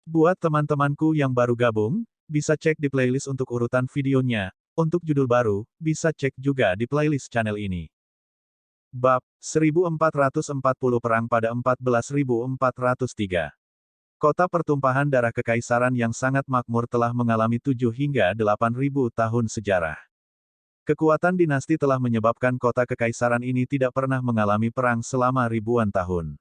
Buat teman-temanku yang baru gabung, bisa cek di playlist untuk urutan videonya. Untuk judul baru, bisa cek juga di playlist channel ini. Bab 1440 Perang pada 14.403. Kota pertumpahan darah kekaisaran yang sangat makmur telah mengalami 7 hingga 8.000 tahun sejarah. Kekuatan dinasti telah menyebabkan kota kekaisaran ini tidak pernah mengalami perang selama ribuan tahun.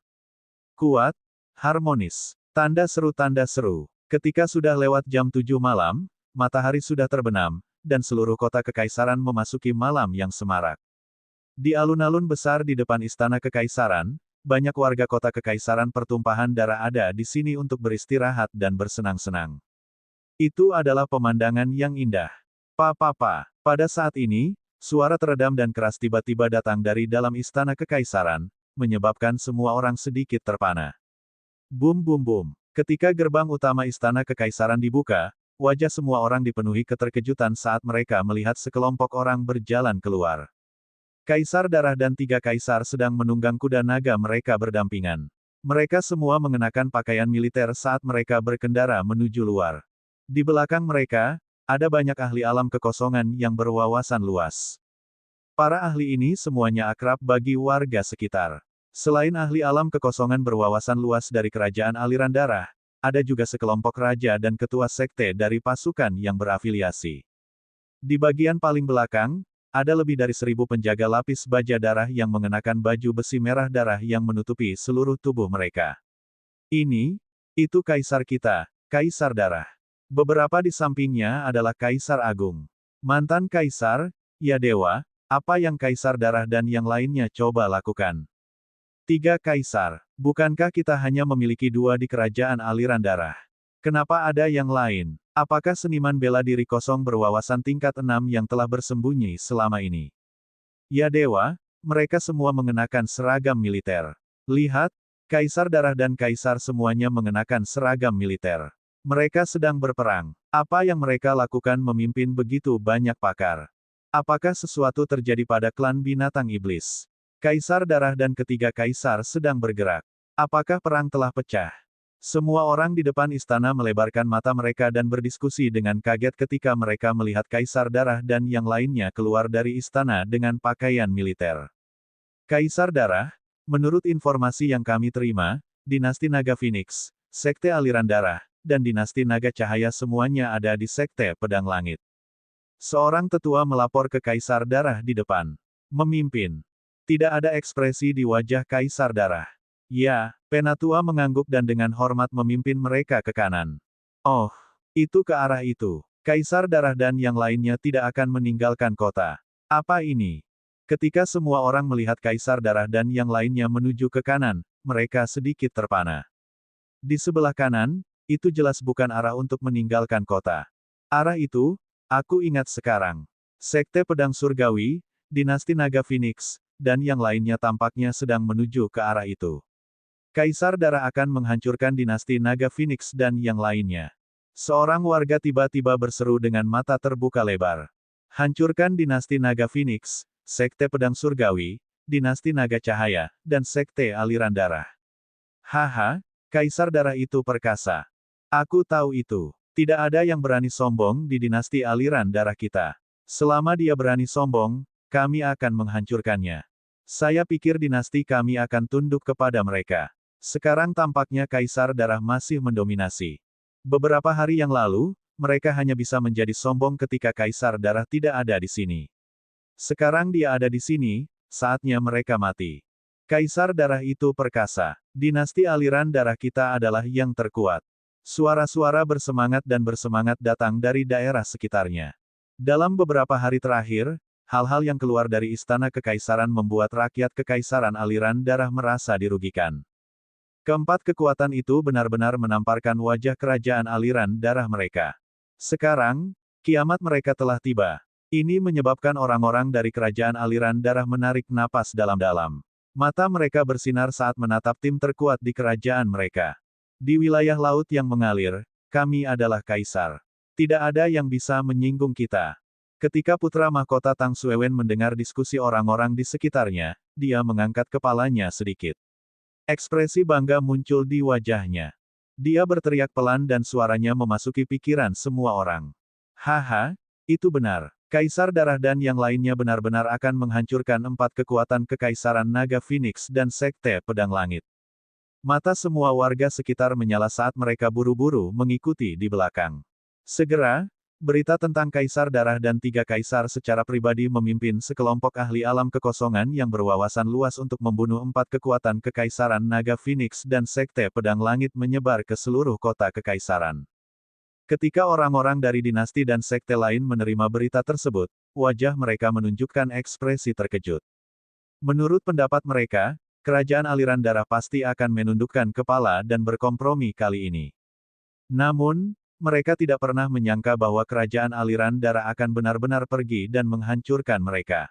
Kuat, harmonis. Tanda seru tanda seru. Ketika sudah lewat jam 7 malam, matahari sudah terbenam, dan seluruh kota kekaisaran memasuki malam yang semarak. Di alun-alun besar di depan istana kekaisaran, banyak warga kota kekaisaran pertumpahan darah ada di sini untuk beristirahat dan bersenang-senang. Itu adalah pemandangan yang indah. Pada saat ini, suara teredam dan keras tiba-tiba datang dari dalam istana kekaisaran, menyebabkan semua orang sedikit terpana. Bum bum bum. Ketika gerbang utama istana kekaisaran dibuka, wajah semua orang dipenuhi keterkejutan saat mereka melihat sekelompok orang berjalan keluar. Kaisar Darah dan 3 kaisar sedang menunggang kuda naga mereka berdampingan. Mereka semua mengenakan pakaian militer saat mereka berkendara menuju luar. Di belakang mereka, ada banyak ahli alam kekosongan yang berwawasan luas. Para ahli ini semuanya akrab bagi warga sekitar. Selain ahli alam kekosongan berwawasan luas dari kerajaan aliran darah, ada juga sekelompok raja dan ketua sekte dari pasukan yang berafiliasi. Di bagian paling belakang, ada lebih dari 1.000 penjaga lapis baja darah yang mengenakan baju besi merah darah yang menutupi seluruh tubuh mereka. Itu kaisar kita, Kaisar Darah. Beberapa di sampingnya adalah Kaisar Agung. Mantan Kaisar, ya Dewa, apa yang Kaisar Darah dan yang lainnya coba lakukan? 3 Kaisar, bukankah kita hanya memiliki 2 di kerajaan aliran darah? Kenapa ada yang lain? Apakah seniman bela diri kosong berwawasan tingkat 6 yang telah bersembunyi selama ini? Ya Dewa, mereka semua mengenakan seragam militer. Lihat, Kaisar Darah dan Kaisar semuanya mengenakan seragam militer. Mereka sedang berperang. Apa yang mereka lakukan memimpin begitu banyak pakar? Apakah sesuatu terjadi pada klan binatang iblis? Kaisar Darah dan ketiga kaisar sedang bergerak. Apakah perang telah pecah? Semua orang di depan istana melebarkan mata mereka dan berdiskusi dengan kaget ketika mereka melihat Kaisar Darah dan yang lainnya keluar dari istana dengan pakaian militer. Kaisar Darah, menurut informasi yang kami terima, dinasti Naga Phoenix, sekte aliran darah, dan dinasti Naga Cahaya semuanya ada di sekte Pedang Langit. Seorang tetua melapor ke Kaisar Darah di depan. Memimpin. Tidak ada ekspresi di wajah Kaisar Darah. Ya, penatua mengangguk dan dengan hormat memimpin mereka ke kanan. Oh, itu ke arah itu. Kaisar Darah dan yang lainnya tidak akan meninggalkan kota. Apa ini? Ketika semua orang melihat Kaisar Darah dan yang lainnya menuju ke kanan, mereka sedikit terpana. Di sebelah kanan, itu jelas bukan arah untuk meninggalkan kota. Arah itu, aku ingat sekarang. Sekte Pedang Surgawi, dinasti Naga Phoenix, dan yang lainnya tampaknya sedang menuju ke arah itu. Kaisar Darah akan menghancurkan dinasti Naga Phoenix dan yang lainnya. Seorang warga tiba-tiba berseru dengan mata terbuka lebar. Hancurkan dinasti Naga Phoenix, Sekte Pedang Surgawi, dinasti Naga Cahaya, dan Sekte Aliran Darah. Haha, Kaisar Darah itu perkasa. Aku tahu itu. Tidak ada yang berani sombong di dinasti aliran darah kita. Selama dia berani sombong, kami akan menghancurkannya. Saya pikir dinasti kami akan tunduk kepada mereka. Sekarang tampaknya Kaisar Darah masih mendominasi. Beberapa hari yang lalu, mereka hanya bisa menjadi sombong ketika Kaisar Darah tidak ada di sini. Sekarang dia ada di sini, saatnya mereka mati. Kaisar Darah itu perkasa. Dinasti aliran darah kita adalah yang terkuat. Suara-suara bersemangat dan bersemangat datang dari daerah sekitarnya. Dalam beberapa hari terakhir, hal-hal yang keluar dari istana kekaisaran membuat rakyat kekaisaran aliran darah merasa dirugikan. Keempat kekuatan itu benar-benar menamparkan wajah kerajaan aliran darah mereka. Sekarang, kiamat mereka telah tiba. Ini menyebabkan orang-orang dari kerajaan aliran darah menarik napas dalam-dalam. Mata mereka bersinar saat menatap tim terkuat di kerajaan mereka. Di wilayah laut yang mengalir, kami adalah kaisar. Tidak ada yang bisa menyinggung kita. Ketika putra mahkota Tang Suewen mendengar diskusi orang-orang di sekitarnya, dia mengangkat kepalanya sedikit. Ekspresi bangga muncul di wajahnya. Dia berteriak pelan dan suaranya memasuki pikiran semua orang. Haha, itu benar. Kaisar Darah dan yang lainnya benar-benar akan menghancurkan 4 kekuatan Kekaisaran Naga Phoenix dan Sekte Pedang Langit. Mata semua warga sekitar menyala saat mereka buru-buru mengikuti di belakang. Segera, berita tentang Kaisar Darah dan 3 kaisar secara pribadi memimpin sekelompok ahli alam kekosongan yang berwawasan luas untuk membunuh 4 kekuatan Kekaisaran Naga Phoenix dan Sekte Pedang Langit menyebar ke seluruh kota Kekaisaran. Ketika orang-orang dari dinasti dan sekte lain menerima berita tersebut, wajah mereka menunjukkan ekspresi terkejut. Menurut pendapat mereka, kerajaan aliran darah pasti akan menundukkan kepala dan berkompromi kali ini. Namun, mereka tidak pernah menyangka bahwa kerajaan aliran darah akan benar-benar pergi dan menghancurkan mereka.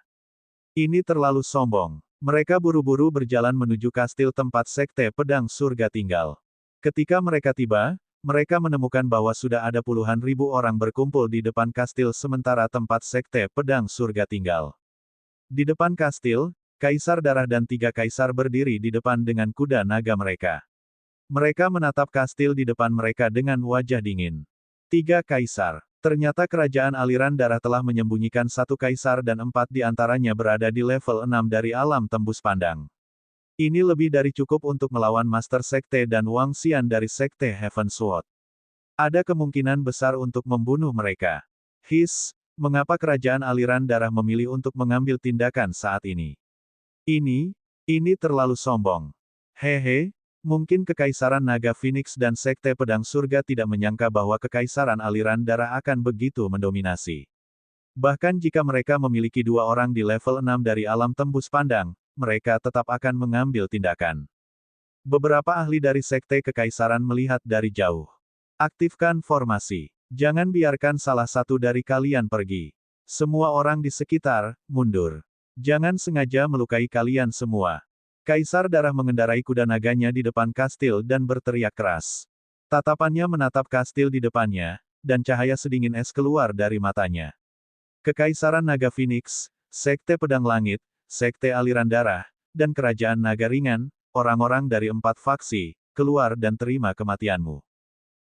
Ini terlalu sombong. Mereka buru-buru berjalan menuju kastil tempat Sekte Pedang Surga tinggal. Ketika mereka tiba, mereka menemukan bahwa sudah ada puluhan ribu orang berkumpul di depan kastil sementara tempat Sekte Pedang Surga tinggal. Di depan kastil, Kaisar Darah dan 3 kaisar berdiri di depan dengan kuda naga mereka. Mereka menatap kastil di depan mereka dengan wajah dingin. 3 kaisar. Ternyata kerajaan aliran darah telah menyembunyikan 1 kaisar dan 4 di antaranya berada di level 6 dari alam tembus pandang. Ini lebih dari cukup untuk melawan Master Sekte dan Wang Xian dari Sekte Heaven Sword. Ada kemungkinan besar untuk membunuh mereka. Mengapa kerajaan aliran darah memilih untuk mengambil tindakan saat ini? Ini terlalu sombong. Hehe, mungkin Kekaisaran Naga Phoenix dan Sekte Pedang Surga tidak menyangka bahwa Kekaisaran aliran darah akan begitu mendominasi. Bahkan jika mereka memiliki 2 orang di level 6 dari alam tembus pandang, mereka tetap akan mengambil tindakan. Beberapa ahli dari Sekte Kekaisaran melihat dari jauh. Aktifkan formasi. Jangan biarkan salah satu dari kalian pergi. Semua orang di sekitar, mundur. Jangan sengaja melukai kalian semua. Kaisar Darah mengendarai kuda naganya di depan kastil dan berteriak keras. Tatapannya menatap kastil di depannya, dan cahaya sedingin es keluar dari matanya. Kekaisaran Naga Phoenix, Sekte Pedang Langit, Sekte Aliran Darah, dan Kerajaan Naga Ringan, orang-orang dari 4 faksi, keluar dan terima kematianmu.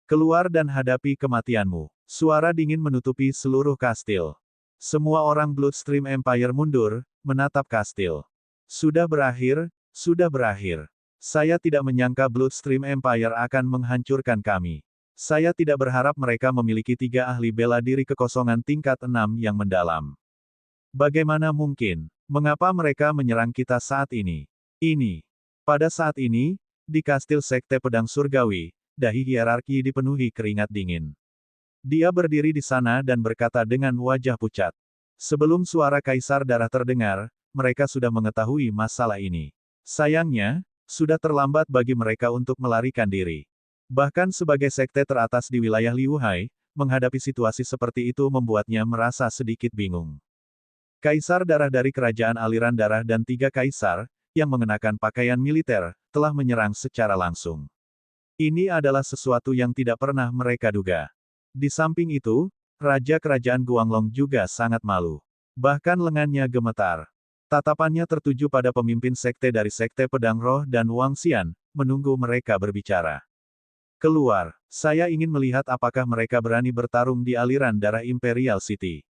Keluar dan hadapi kematianmu. Suara dingin menutupi seluruh kastil. Semua orang Bloodstream Empire mundur, menatap kastil. Sudah berakhir, sudah berakhir. Saya tidak menyangka Bloodstream Empire akan menghancurkan kami. Saya tidak berharap mereka memiliki 3 ahli bela diri kekosongan tingkat 6 yang mendalam. Bagaimana mungkin? Mengapa mereka menyerang kita saat ini? Pada saat ini, di kastil Sekte Pedang Surgawi, dahi hierarki dipenuhi keringat dingin. Dia berdiri di sana dan berkata dengan wajah pucat. Sebelum suara Kaisar Darah terdengar, mereka sudah mengetahui masalah ini. Sayangnya, sudah terlambat bagi mereka untuk melarikan diri. Bahkan sebagai sekte teratas di wilayah Liuhai, menghadapi situasi seperti itu membuatnya merasa sedikit bingung. Kaisar Darah dari Kerajaan Aliran Darah dan 3 kaisar, yang mengenakan pakaian militer, telah menyerang secara langsung. Ini adalah sesuatu yang tidak pernah mereka duga. Di samping itu, Raja Kerajaan Guanglong juga sangat malu. Bahkan lengannya gemetar. Tatapannya tertuju pada pemimpin sekte dari Sekte Pedang Roh dan Wang Xian, menunggu mereka berbicara. Keluar, saya ingin melihat apakah mereka berani bertarung di aliran darah Imperial City.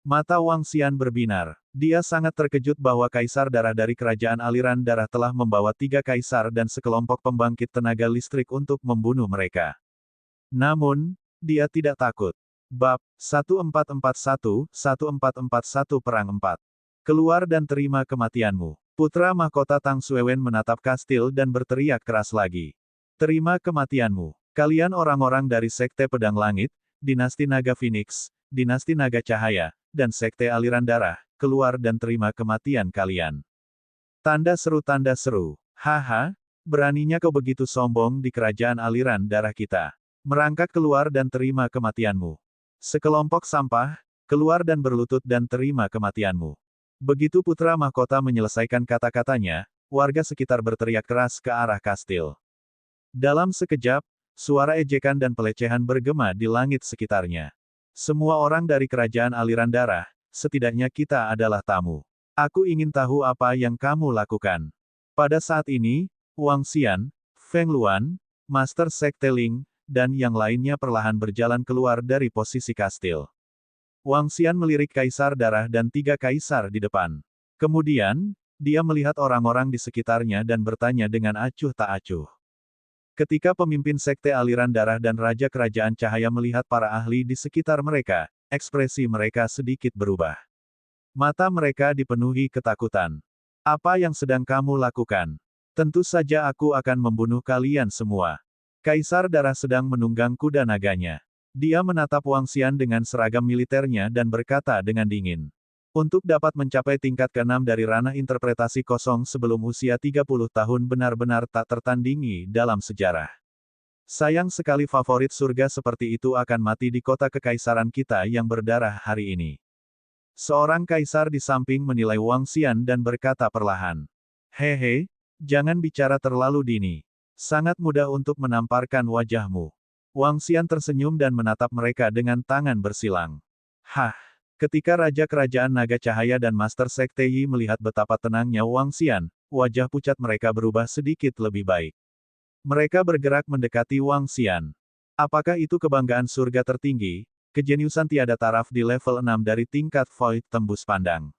Mata Wang Xian berbinar. Dia sangat terkejut bahwa Kaisar Darah dari Kerajaan Aliran Darah telah membawa 3 kaisar dan sekelompok pembangkit tenaga listrik untuk membunuh mereka. Namun, dia tidak takut. Bab 1441-1441 Perang 4. Keluar dan terima kematianmu. Putra mahkota Tang Xuewen menatap kastil dan berteriak keras lagi. Terima kematianmu. Kalian orang-orang dari Sekte Pedang Langit, Dinasti Naga Phoenix, Dinasti Naga Cahaya, dan Sekte Aliran Darah, keluar dan terima kematian kalian. Tanda seru. Haha, beraninya kau begitu sombong di kerajaan aliran darah kita. Merangkak keluar dan terima kematianmu. Sekelompok sampah, keluar dan berlutut dan terima kematianmu. Begitu putra mahkota menyelesaikan kata-katanya, warga sekitar berteriak keras ke arah kastil. Dalam sekejap, suara ejekan dan pelecehan bergema di langit sekitarnya. Semua orang dari kerajaan aliran darah, setidaknya kita adalah tamu. Aku ingin tahu apa yang kamu lakukan. Pada saat ini, Wang Xian, Feng Luan, Master Sekte Ling, dan yang lainnya perlahan berjalan keluar dari posisi kastil. Wang Xian melirik Kaisar Darah dan 3 kaisar di depan. Kemudian, dia melihat orang-orang di sekitarnya dan bertanya dengan acuh tak acuh. Ketika pemimpin Sekte Aliran Darah dan Raja Kerajaan Cahaya melihat para ahli di sekitar mereka, ekspresi mereka sedikit berubah. Mata mereka dipenuhi ketakutan. Apa yang sedang kamu lakukan? Tentu saja aku akan membunuh kalian semua. Kaisar Darah sedang menunggang kuda naganya. Dia menatap Wang Xian dengan seragam militernya dan berkata dengan dingin. Untuk dapat mencapai tingkat ke-6 dari ranah interpretasi kosong sebelum usia 30 tahun benar-benar tak tertandingi dalam sejarah. Sayang sekali favorit surga seperti itu akan mati di kota kekaisaran kita yang berdarah hari ini. Seorang kaisar di samping menilai Wang Xian dan berkata perlahan. Hehe, jangan bicara terlalu dini. Sangat mudah untuk menamparkan wajahmu. Wang Xian tersenyum dan menatap mereka dengan tangan bersilang. Hah! Ketika Raja Kerajaan Naga Cahaya dan Master Sekte Yi melihat betapa tenangnya Wang Xian, wajah pucat mereka berubah sedikit lebih baik. Mereka bergerak mendekati Wang Xian. Apakah itu kebanggaan surga tertinggi, kejeniusan tiada taraf di level 6 dari tingkat Void tembus pandang?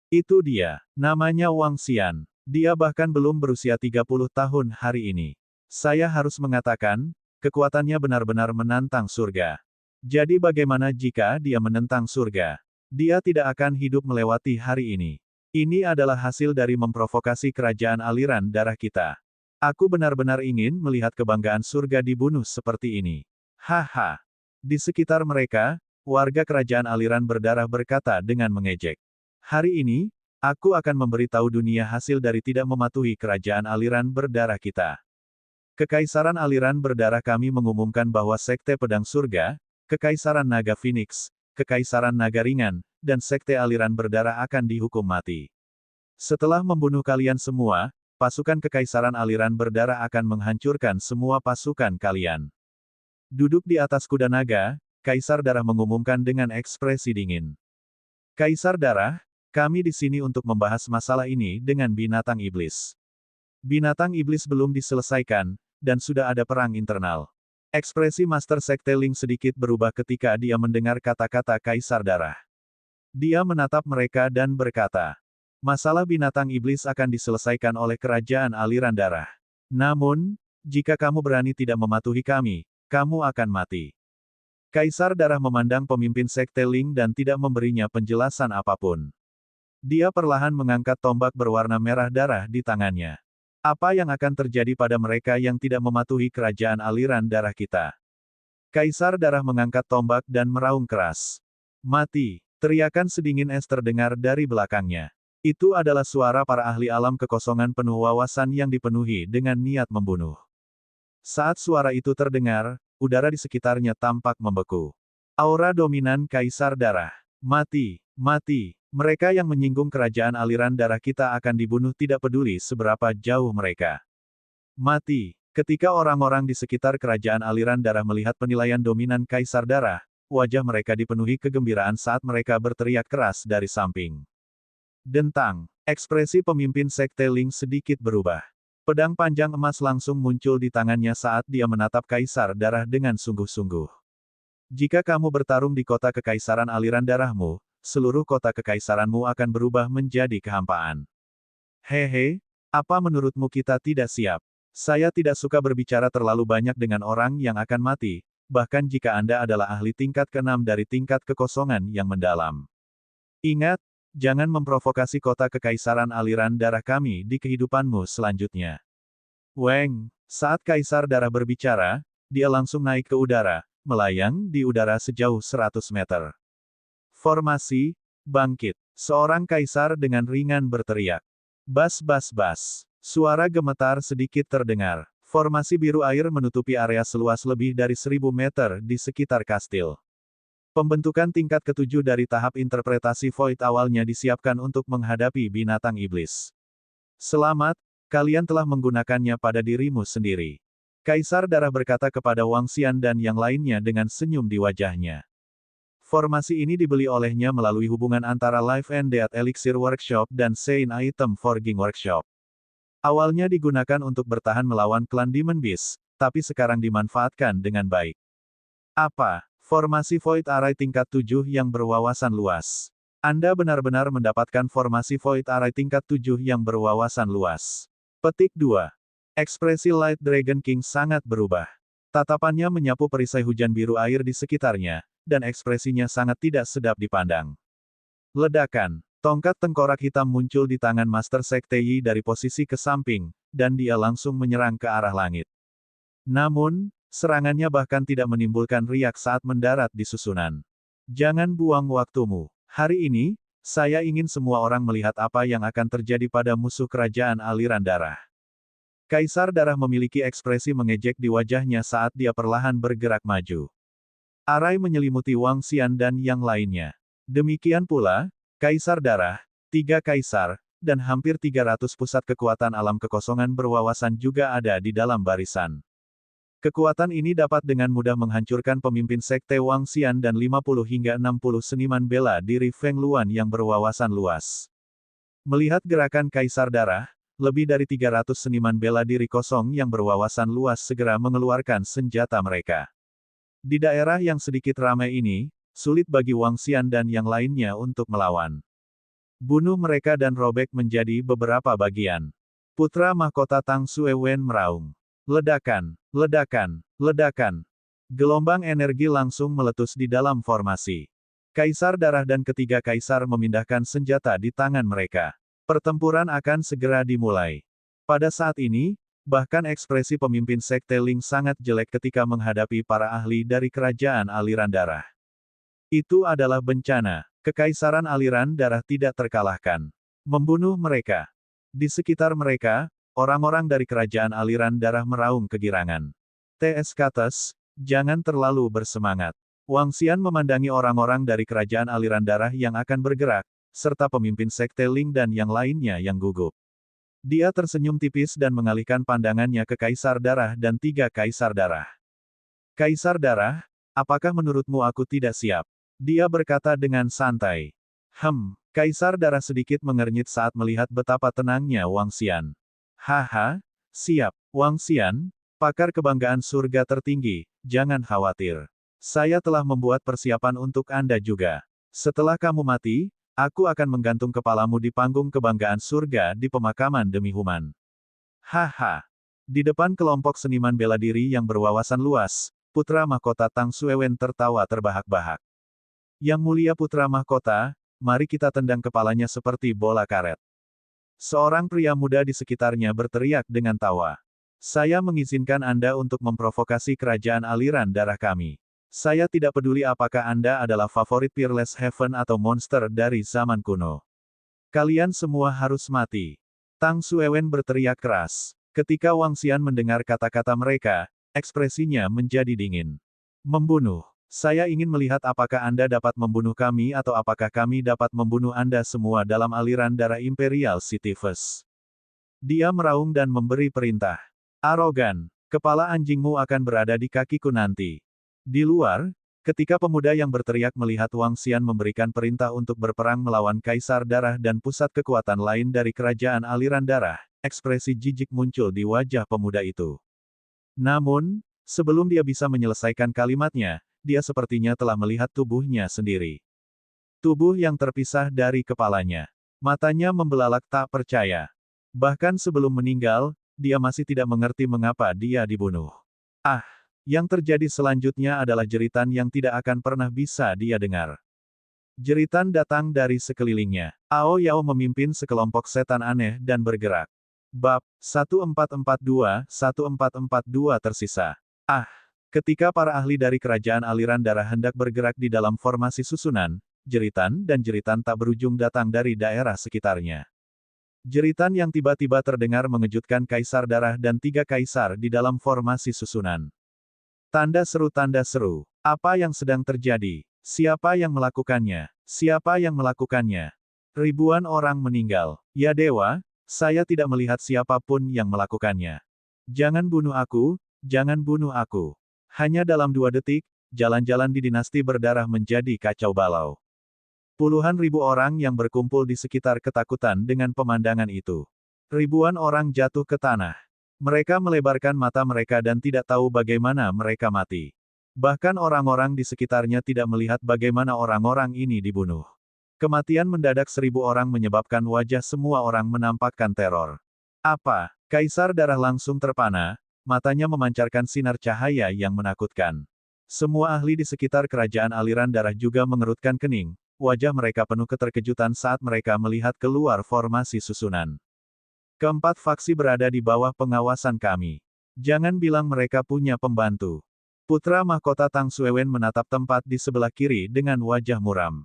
Itu dia, namanya Wang Xian. Dia bahkan belum berusia 30 tahun hari ini. Saya harus mengatakan, kekuatannya benar-benar menantang surga. Jadi bagaimana jika dia menentang surga? Dia tidak akan hidup melewati hari ini. Ini adalah hasil dari memprovokasi kerajaan aliran darah kita. Aku benar-benar ingin melihat kebanggaan surga dibunuh seperti ini. Haha. Di sekitar mereka, warga kerajaan aliran berdarah berkata dengan mengejek. Hari ini, aku akan memberitahu dunia hasil dari tidak mematuhi kerajaan aliran berdarah kita. Kekaisaran aliran berdarah kami mengumumkan bahwa Sekte Pedang Surga, Kekaisaran Naga Phoenix, Kekaisaran Naga Ringan, dan Sekte Aliran Berdarah akan dihukum mati. Setelah membunuh kalian semua, pasukan Kekaisaran Aliran Berdarah akan menghancurkan semua pasukan kalian. Duduk di atas kuda naga, Kaisar Darah mengumumkan dengan ekspresi dingin. Kaisar Darah, kami di sini untuk membahas masalah ini dengan binatang iblis. Binatang iblis belum diselesaikan, dan sudah ada perang internal. Ekspresi Master Sekte Ling sedikit berubah ketika dia mendengar kata-kata Kaisar Darah. Dia menatap mereka dan berkata, masalah binatang iblis akan diselesaikan oleh kerajaan aliran darah. Namun, jika kamu berani tidak mematuhi kami, kamu akan mati. Kaisar Darah memandang pemimpin Sekte Ling dan tidak memberinya penjelasan apapun. Dia perlahan mengangkat tombak berwarna merah darah di tangannya. Apa yang akan terjadi pada mereka yang tidak mematuhi kerajaan aliran darah kita? Kaisar Darah mengangkat tombak dan meraung keras. Mati! Teriakan sedingin es terdengar dari belakangnya. Itu adalah suara para ahli alam kekosongan penuh wawasan yang dipenuhi dengan niat membunuh. Saat suara itu terdengar, udara di sekitarnya tampak membeku. Aura dominan Kaisar Darah. Mati! Mati! Mereka yang menyinggung kerajaan aliran darah kita akan dibunuh tidak peduli seberapa jauh mereka. Mati. Ketika orang-orang di sekitar kerajaan aliran darah melihat penilaian dominan Kaisar Darah, wajah mereka dipenuhi kegembiraan saat mereka berteriak keras dari samping. Dentang. Ekspresi pemimpin Sekte Ling sedikit berubah. Pedang panjang emas langsung muncul di tangannya saat dia menatap Kaisar Darah dengan sungguh-sungguh. Jika kamu bertarung di kota kekaisaran aliran darahmu, seluruh kota kekaisaranmu akan berubah menjadi kehampaan. Hehe, apa menurutmu kita tidak siap? Saya tidak suka berbicara terlalu banyak dengan orang yang akan mati, bahkan jika Anda adalah ahli tingkat ke-6 dari tingkat kekosongan yang mendalam. Ingat, jangan memprovokasi kota kekaisaran aliran darah kami di kehidupanmu selanjutnya. Weng, saat Kaisar Darah berbicara, dia langsung naik ke udara, melayang di udara sejauh 100 meter. Formasi, bangkit. Seorang kaisar dengan ringan berteriak. Bas bas bas. Suara gemetar sedikit terdengar. Formasi biru air menutupi area seluas lebih dari 1000 meter di sekitar kastil. Pembentukan tingkat ke-7 dari tahap interpretasi Void awalnya disiapkan untuk menghadapi binatang iblis. Selamat, kalian telah menggunakannya pada dirimu sendiri. Kaisar Darah berkata kepada Wang Xian dan yang lainnya dengan senyum di wajahnya. Formasi ini dibeli olehnya melalui hubungan antara Life and Death Elixir Workshop dan Sein Item Forging Workshop. Awalnya digunakan untuk bertahan melawan klan Demon Beast, tapi sekarang dimanfaatkan dengan baik. Apa? Formasi Void Array tingkat 7 yang berwawasan luas. Anda benar-benar mendapatkan formasi Void Array tingkat 7 yang berwawasan luas. Petik 2. Ekspresi Light Dragon King sangat berubah. Tatapannya menyapu perisai hujan biru air di sekitarnya, dan ekspresinya sangat tidak sedap dipandang. Ledakan. Tongkat tengkorak hitam muncul di tangan Master Sekte Yi dari posisi ke samping, dan dia langsung menyerang ke arah langit. Namun, serangannya bahkan tidak menimbulkan riak saat mendarat di susunan. Jangan buang waktumu. Hari ini, saya ingin semua orang melihat apa yang akan terjadi pada musuh kerajaan aliran darah. Kaisar Darah memiliki ekspresi mengejek di wajahnya saat dia perlahan bergerak maju. Arai menyelimuti Wang Xian dan yang lainnya. Demikian pula, Kaisar Darah, 3 Kaisar, dan hampir 300 pusat kekuatan alam kekosongan berwawasan juga ada di dalam barisan. Kekuatan ini dapat dengan mudah menghancurkan pemimpin Sekte Wang Xian dan 50 hingga 60 seniman bela diri Feng Luan yang berwawasan luas. Melihat gerakan Kaisar Darah, lebih dari 300 seniman bela diri kosong yang berwawasan luas segera mengeluarkan senjata mereka. Di daerah yang sedikit ramai ini, sulit bagi Wang Xian dan yang lainnya untuk melawan. Bunuh mereka dan robek menjadi beberapa bagian. Putra mahkota Tang Suewen meraung. Ledakan, ledakan, ledakan. Gelombang energi langsung meletus di dalam formasi. Kaisar Darah dan ketiga kaisar memindahkan senjata di tangan mereka. Pertempuran akan segera dimulai. Pada saat ini, bahkan ekspresi pemimpin Sekte Ling sangat jelek ketika menghadapi para ahli dari kerajaan aliran darah. Itu adalah bencana. Kekaisaran aliran darah tidak terkalahkan. Membunuh mereka. Di sekitar mereka, orang-orang dari kerajaan aliran darah meraung kegirangan. T.S. Kates, jangan terlalu bersemangat. Wang Xian memandangi orang-orang dari kerajaan aliran darah yang akan bergerak, serta pemimpin Sekte Ling dan yang lainnya yang gugup. Dia tersenyum tipis dan mengalihkan pandangannya ke Kaisar Darah dan 3 Kaisar Darah. Kaisar Darah, apakah menurutmu aku tidak siap? Dia berkata dengan santai. Kaisar Darah sedikit mengernyit saat melihat betapa tenangnya Wang Xian. Haha, siap, Wang Xian, pakar kebanggaan surga tertinggi, jangan khawatir. Saya telah membuat persiapan untuk Anda juga. Setelah kamu mati, aku akan menggantung kepalamu di panggung kebanggaan surga di pemakaman demi Human. Haha. Di depan kelompok seniman bela diri yang berwawasan luas, putra mahkota Tang Suewen tertawa terbahak-bahak. Yang mulia putra mahkota, mari kita tendang kepalanya seperti bola karet. Seorang pria muda di sekitarnya berteriak dengan tawa. Saya mengizinkan Anda untuk memprovokasi kerajaan aliran darah kami. Saya tidak peduli apakah Anda adalah favorit Peerless Heaven atau monster dari zaman kuno. Kalian semua harus mati. Tang Suewen berteriak keras. Ketika Wang Xian mendengar kata-kata mereka, ekspresinya menjadi dingin. Membunuh. Saya ingin melihat apakah Anda dapat membunuh kami atau apakah kami dapat membunuh Anda semua dalam aliran darah Imperial Sisyphus. Dia meraung dan memberi perintah. Arogan, kepala anjingmu akan berada di kakiku nanti. Di luar, ketika pemuda yang berteriak melihat Wang Xian memberikan perintah untuk berperang melawan Kaisar Darah dan pusat kekuatan lain dari kerajaan aliran darah, ekspresi jijik muncul di wajah pemuda itu. Namun, sebelum dia bisa menyelesaikan kalimatnya, dia sepertinya telah melihat tubuhnya sendiri. Tubuh yang terpisah dari kepalanya. Matanya membelalak tak percaya. Bahkan sebelum meninggal, dia masih tidak mengerti mengapa dia dibunuh. Yang terjadi selanjutnya adalah jeritan yang tidak akan pernah bisa dia dengar. Jeritan datang dari sekelilingnya. Ao Yao memimpin sekelompok setan aneh dan bergerak. Bab 1442-1442 tersisa. Ketika para ahli dari kerajaan aliran darah hendak bergerak di dalam formasi susunan, jeritan dan jeritan tak berujung datang dari daerah sekitarnya. Jeritan yang tiba-tiba terdengar mengejutkan Kaisar Darah dan 3 kaisar di dalam formasi susunan. Tanda seru. Apa yang sedang terjadi? Siapa yang melakukannya? Siapa yang melakukannya? Ribuan orang meninggal. Ya dewa, saya tidak melihat siapapun yang melakukannya. Jangan bunuh aku, jangan bunuh aku. Hanya dalam 2 detik, jalan-jalan di dinasti berdarah menjadi kacau balau. Puluhan ribu orang yang berkumpul di sekitar ketakutan dengan pemandangan itu. Ribuan orang jatuh ke tanah. Mereka melebarkan mata mereka dan tidak tahu bagaimana mereka mati. Bahkan orang-orang di sekitarnya tidak melihat bagaimana orang-orang ini dibunuh. Kematian mendadak 1.000 orang menyebabkan wajah semua orang menampakkan teror. Apa? Kaisar Darah langsung terpana, matanya memancarkan sinar cahaya yang menakutkan. Semua ahli di sekitar kerajaan aliran darah juga mengerutkan kening, wajah mereka penuh keterkejutan saat mereka melihat keluar formasi susunan. Keempat faksi berada di bawah pengawasan kami. Jangan bilang mereka punya pembantu. Putra mahkota Tang Xuewen menatap tempat di sebelah kiri dengan wajah muram.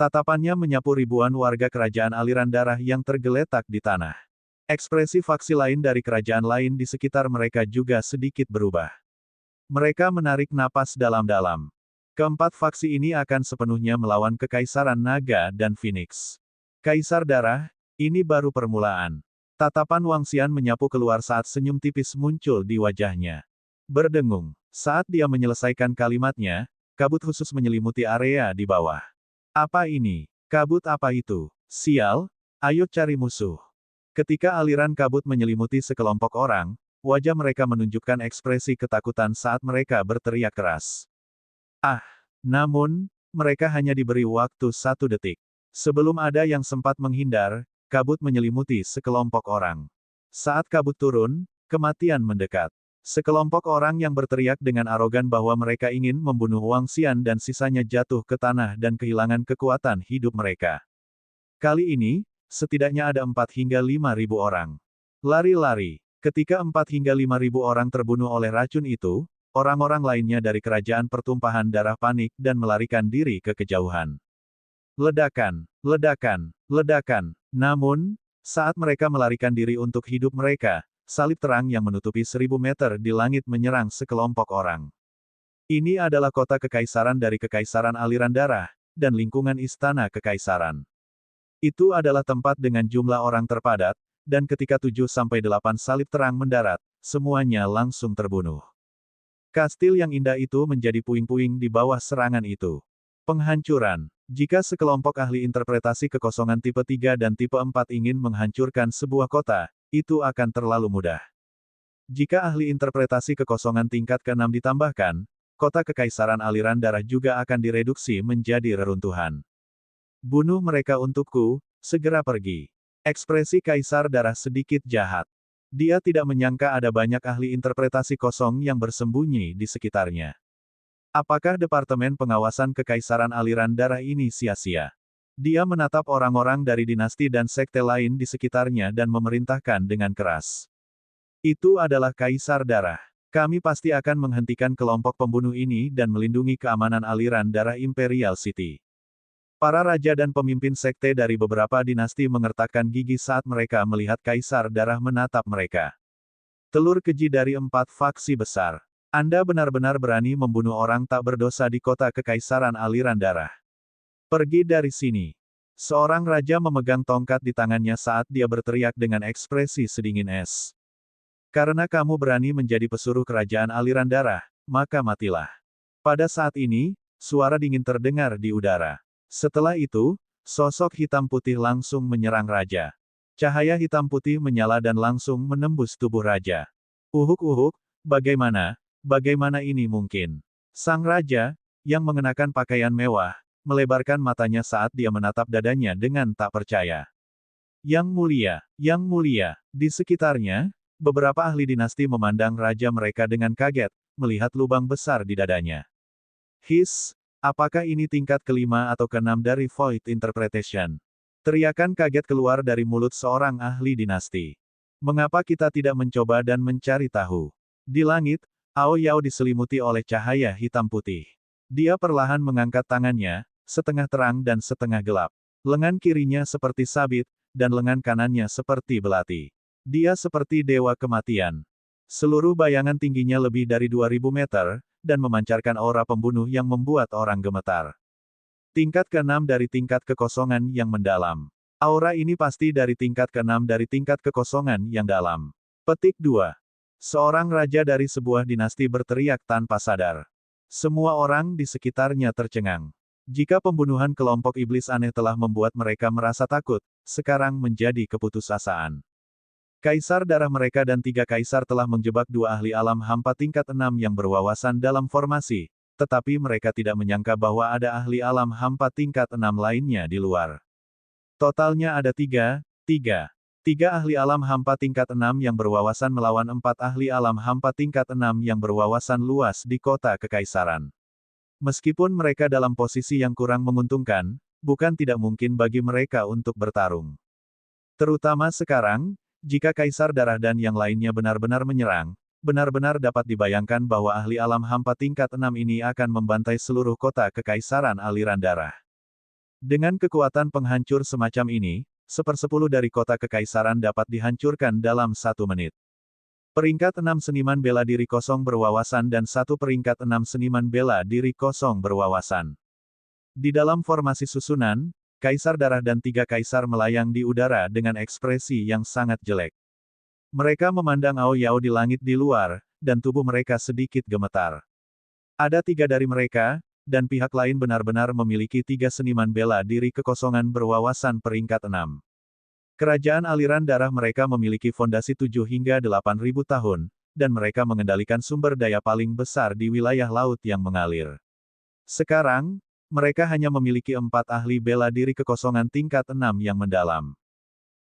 Tatapannya menyapu ribuan warga kerajaan aliran darah yang tergeletak di tanah. Ekspresi faksi lain dari kerajaan lain di sekitar mereka juga sedikit berubah. Mereka menarik napas dalam-dalam. Keempat faksi ini akan sepenuhnya melawan Kekaisaran Naga dan Phoenix. Kaisar Darah, ini baru permulaan. Tatapan Wang Xian menyapu keluar saat senyum tipis muncul di wajahnya. Berdengung. Saat dia menyelesaikan kalimatnya, kabut khusus menyelimuti area di bawah. Apa ini? Kabut apa itu? Sial, ayo cari musuh. Ketika aliran kabut menyelimuti sekelompok orang, wajah mereka menunjukkan ekspresi ketakutan saat mereka berteriak keras. Namun, mereka hanya diberi waktu 1 detik. Sebelum ada yang sempat menghindar, kabut menyelimuti sekelompok orang. Saat kabut turun, kematian mendekat. Sekelompok orang yang berteriak dengan arogan bahwa mereka ingin membunuh Wang Xian dan sisanya jatuh ke tanah dan kehilangan kekuatan hidup mereka. Kali ini, setidaknya ada 4 hingga 5.000 orang. Lari-lari. Ketika 4 hingga 5.000 orang terbunuh oleh racun itu, orang-orang lainnya dari kerajaan pertumpahan darah panik dan melarikan diri ke kejauhan. Ledakan, ledakan, ledakan. Namun, saat mereka melarikan diri untuk hidup mereka, salib terang yang menutupi 1.000 meter di langit menyerang sekelompok orang. Ini adalah kota kekaisaran dari Kekaisaran Aliran Darah, dan lingkungan istana kekaisaran. Itu adalah tempat dengan jumlah orang terpadat, dan ketika 7-8 salib terang mendarat, semuanya langsung terbunuh. Kastil yang indah itu menjadi puing-puing di bawah serangan itu. Penghancuran. Jika sekelompok ahli interpretasi kekosongan tipe 3 dan tipe 4 ingin menghancurkan sebuah kota, itu akan terlalu mudah. Jika ahli interpretasi kekosongan tingkat ke-6 ditambahkan, kota Kekaisaran Aliran Darah juga akan direduksi menjadi reruntuhan. Bunuh mereka untukku, segera pergi. Ekspresi Kaisar Darah sedikit jahat. Dia tidak menyangka ada banyak ahli interpretasi kosong yang bersembunyi di sekitarnya. Apakah Departemen Pengawasan Kekaisaran Aliran Darah ini sia-sia? Dia menatap orang-orang dari dinasti dan sekte lain di sekitarnya dan memerintahkan dengan keras. Itu adalah Kaisar Darah. Kami pasti akan menghentikan kelompok pembunuh ini dan melindungi keamanan aliran darah Imperial City. Para raja dan pemimpin sekte dari beberapa dinasti mengertakkan gigi saat mereka melihat Kaisar Darah menatap mereka. Telur keji dari 4 faksi besar. Anda benar-benar berani membunuh orang tak berdosa di kota Kekaisaran Aliran Darah. Pergi dari sini. Seorang raja memegang tongkat di tangannya saat dia berteriak dengan ekspresi sedingin es. Karena kamu berani menjadi pesuruh kerajaan aliran darah, maka matilah. Pada saat ini, suara dingin terdengar di udara. Setelah itu, sosok hitam putih langsung menyerang raja. Cahaya hitam putih menyala dan langsung menembus tubuh raja. Uhuk-uhuk, bagaimana ini mungkin? Sang raja, yang mengenakan pakaian mewah, melebarkan matanya saat dia menatap dadanya dengan tak percaya. Yang mulia, di sekitarnya, beberapa ahli dinasti memandang raja mereka dengan kaget, melihat lubang besar di dadanya. Apakah ini tingkat ke-5 atau ke-6 dari Void Interpretation? Teriakan kaget keluar dari mulut seorang ahli dinasti. Mengapa kita tidak mencoba dan mencari tahu? Di langit, Ao Yao diselimuti oleh cahaya hitam putih. Dia perlahan mengangkat tangannya, setengah terang dan setengah gelap. Lengan kirinya seperti sabit, dan lengan kanannya seperti belati. Dia seperti dewa kematian. Seluruh bayangan tingginya lebih dari 2.000 meter, dan memancarkan aura pembunuh yang membuat orang gemetar. Tingkat ke-6 dari tingkat kekosongan yang mendalam. Aura ini pasti dari tingkat ke-6 dari tingkat kekosongan yang dalam. Petik 2. Seorang raja dari sebuah dinasti berteriak tanpa sadar. Semua orang di sekitarnya tercengang. Jika pembunuhan kelompok iblis aneh telah membuat mereka merasa takut, sekarang menjadi keputusasaan. Kaisar darah mereka dan 3 kaisar telah menjebak 2 ahli alam hampa tingkat 6 yang berwawasan dalam formasi, tetapi mereka tidak menyangka bahwa ada ahli alam hampa tingkat 6 lainnya di luar. Totalnya ada 3 ahli alam hampa tingkat 6 yang berwawasan melawan 4 ahli alam hampa tingkat 6 yang berwawasan luas di kota kekaisaran. Meskipun mereka dalam posisi yang kurang menguntungkan, bukan tidak mungkin bagi mereka untuk bertarung. Terutama sekarang, jika Kaisar Darah dan yang lainnya benar-benar menyerang, benar-benar dapat dibayangkan bahwa ahli alam hampa tingkat 6 ini akan membantai seluruh kota kekaisaran aliran darah. Dengan kekuatan penghancur semacam ini, 1/10 dari kota kekaisaran dapat dihancurkan dalam 1 menit. Peringkat 6 seniman bela diri kosong berwawasan dan 1 peringkat 6 seniman bela diri kosong berwawasan. Di dalam formasi susunan, Kaisar Darah dan 3 kaisar melayang di udara dengan ekspresi yang sangat jelek. Mereka memandang Ao Yao di langit di luar, dan tubuh mereka sedikit gemetar. Ada 3 dari mereka, dan pihak lain benar-benar memiliki 3 seniman bela diri kekosongan berwawasan peringkat 6. Kerajaan aliran darah mereka memiliki fondasi 7 hingga 8.000 tahun, dan mereka mengendalikan sumber daya paling besar di wilayah laut yang mengalir. Sekarang, mereka hanya memiliki 4 ahli bela diri kekosongan tingkat 6 yang mendalam.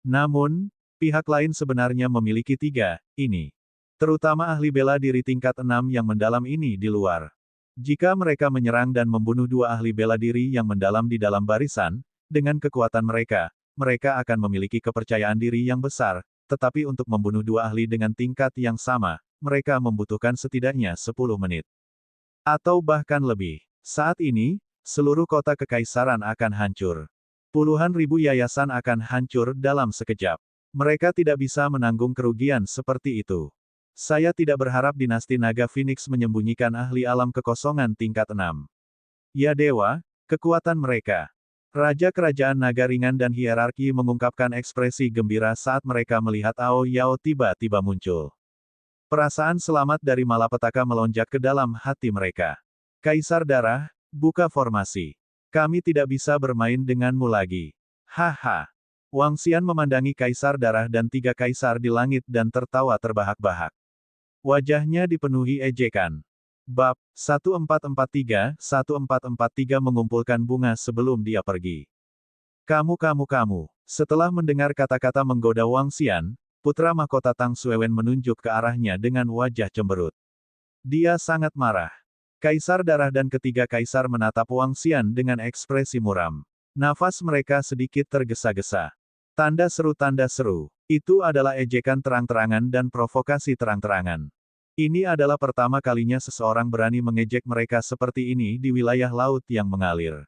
Namun, pihak lain sebenarnya memiliki 3 ini. Terutama ahli bela diri tingkat 6 yang mendalam ini di luar. Jika mereka menyerang dan membunuh 2 ahli bela diri yang mendalam di dalam barisan, dengan kekuatan mereka, mereka akan memiliki kepercayaan diri yang besar, tetapi untuk membunuh 2 ahli dengan tingkat yang sama, mereka membutuhkan setidaknya 10 menit. Atau bahkan lebih. Saat ini, seluruh kota kekaisaran akan hancur. Puluhan ribu yayasan akan hancur dalam sekejap. Mereka tidak bisa menanggung kerugian seperti itu. Saya tidak berharap dinasti Naga Phoenix menyembunyikan ahli alam kekosongan tingkat 6. Ya dewa, kekuatan mereka. Raja Kerajaan Naga Ringan dan Hierarki mengungkapkan ekspresi gembira saat mereka melihat Ao Yao tiba-tiba muncul. Perasaan selamat dari malapetaka melonjak ke dalam hati mereka. Kaisar Darah, buka formasi. Kami tidak bisa bermain denganmu lagi. Haha. Wang Xian memandangi Kaisar Darah dan 3 kaisar di langit dan tertawa terbahak-bahak. Wajahnya dipenuhi ejekan. Bab 1443 mengumpulkan bunga sebelum dia pergi. Kamu. Setelah mendengar kata-kata menggoda Wang Xian, putra mahkota Tang Xuewen menunjuk ke arahnya dengan wajah cemberut. Dia sangat marah. Kaisar Darah dan ketiga kaisar menatap Wang Xian dengan ekspresi muram. Nafas mereka sedikit tergesa-gesa. Tanda seru. Itu adalah ejekan terang-terangan dan provokasi terang-terangan. Ini adalah pertama kalinya seseorang berani mengejek mereka seperti ini di wilayah laut yang mengalir.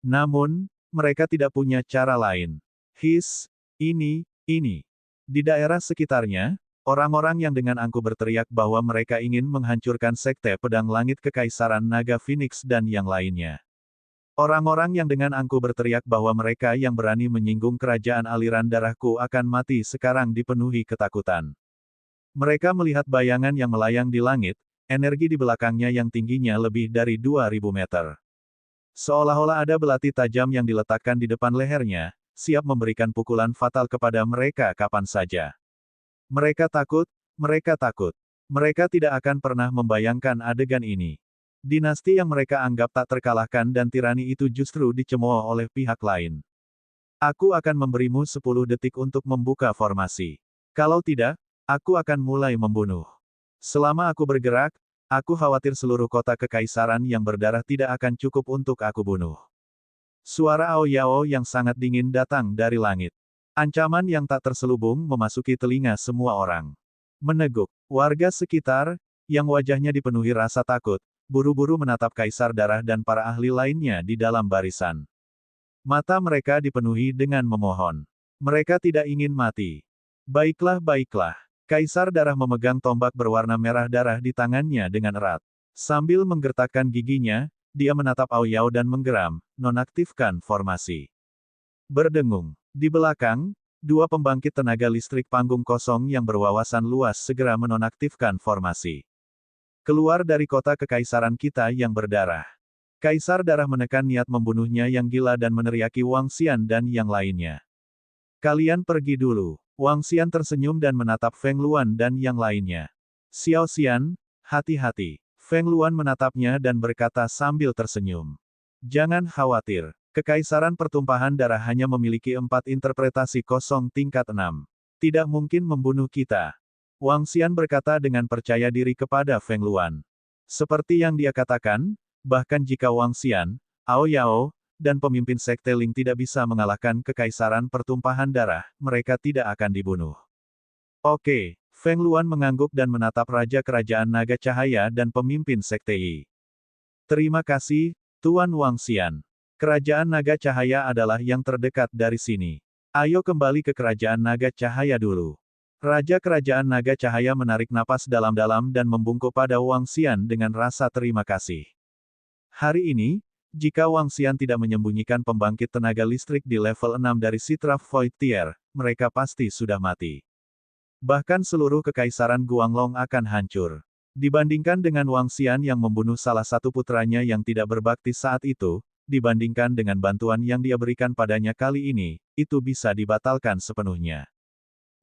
Namun, mereka tidak punya cara lain. Ini. Di daerah sekitarnya, orang-orang yang dengan angkuh berteriak bahwa mereka ingin menghancurkan Sekte Pedang Langit Kekaisaran Naga Phoenix dan yang lainnya. Orang-orang yang dengan angkuh berteriak bahwa mereka yang berani menyinggung kerajaan aliran darahku akan mati sekarang dipenuhi ketakutan. Mereka melihat bayangan yang melayang di langit, energi di belakangnya yang tingginya lebih dari 2.000 meter. Seolah-olah ada belati tajam yang diletakkan di depan lehernya, siap memberikan pukulan fatal kepada mereka kapan saja. Mereka takut. Mereka tidak akan pernah membayangkan adegan ini. Dinasti yang mereka anggap tak terkalahkan dan tirani itu justru dicemooh oleh pihak lain. Aku akan memberimu 10 detik untuk membuka formasi. Kalau tidak, aku akan mulai membunuh. Selama aku bergerak, aku khawatir seluruh kota kekaisaran yang berdarah tidak akan cukup untuk aku bunuh. Suara Ao Yao yang sangat dingin datang dari langit. Ancaman yang tak terselubung memasuki telinga semua orang. Meneguk. Warga sekitar, yang wajahnya dipenuhi rasa takut, buru-buru menatap Kaisar Darah dan para ahli lainnya di dalam barisan. Mata mereka dipenuhi dengan memohon. Mereka tidak ingin mati. Baiklah. Kaisar Darah memegang tombak berwarna merah darah di tangannya dengan erat. Sambil menggertakkan giginya, dia menatap Ao Yao dan menggeram, nonaktifkan formasi. Berdengung. Di belakang, 2 pembangkit tenaga listrik panggung kosong yang berwawasan luas segera menonaktifkan formasi. Keluar dari kota kekaisaran kita yang berdarah. Kaisar Darah menekan niat membunuhnya yang gila dan meneriaki Wang Xian dan yang lainnya. Kalian pergi dulu. Wang Xian tersenyum dan menatap Feng Luan dan yang lainnya. Xiao Xian, hati-hati. Feng Luan menatapnya dan berkata sambil tersenyum. Jangan khawatir. Kekaisaran pertumpahan darah hanya memiliki 4 interpretasi kosong tingkat 6. Tidak mungkin membunuh kita. Wang Xian berkata dengan percaya diri kepada Feng Luan. Seperti yang dia katakan, bahkan jika Wang Xian, Ao Yao, dan pemimpin sekte Ling tidak bisa mengalahkan kekaisaran pertumpahan darah, mereka tidak akan dibunuh. Oke, Feng Luan mengangguk dan menatap Raja Kerajaan Naga Cahaya dan pemimpin sekte Yi. Terima kasih, Tuan Wang Xian. Kerajaan Naga Cahaya adalah yang terdekat dari sini. Ayo kembali ke Kerajaan Naga Cahaya dulu. Raja Kerajaan Naga Cahaya menarik napas dalam-dalam dan membungkuk pada Wang Xian dengan rasa terima kasih. Hari ini, jika Wang Xian tidak menyembunyikan pembangkit tenaga listrik di level 6 dari Citra Void Tier, mereka pasti sudah mati. Bahkan seluruh kekaisaran Guanglong akan hancur. Dibandingkan dengan Wang Xian yang membunuh salah satu putranya yang tidak berbakti saat itu, dibandingkan dengan bantuan yang dia berikan padanya kali ini, itu bisa dibatalkan sepenuhnya.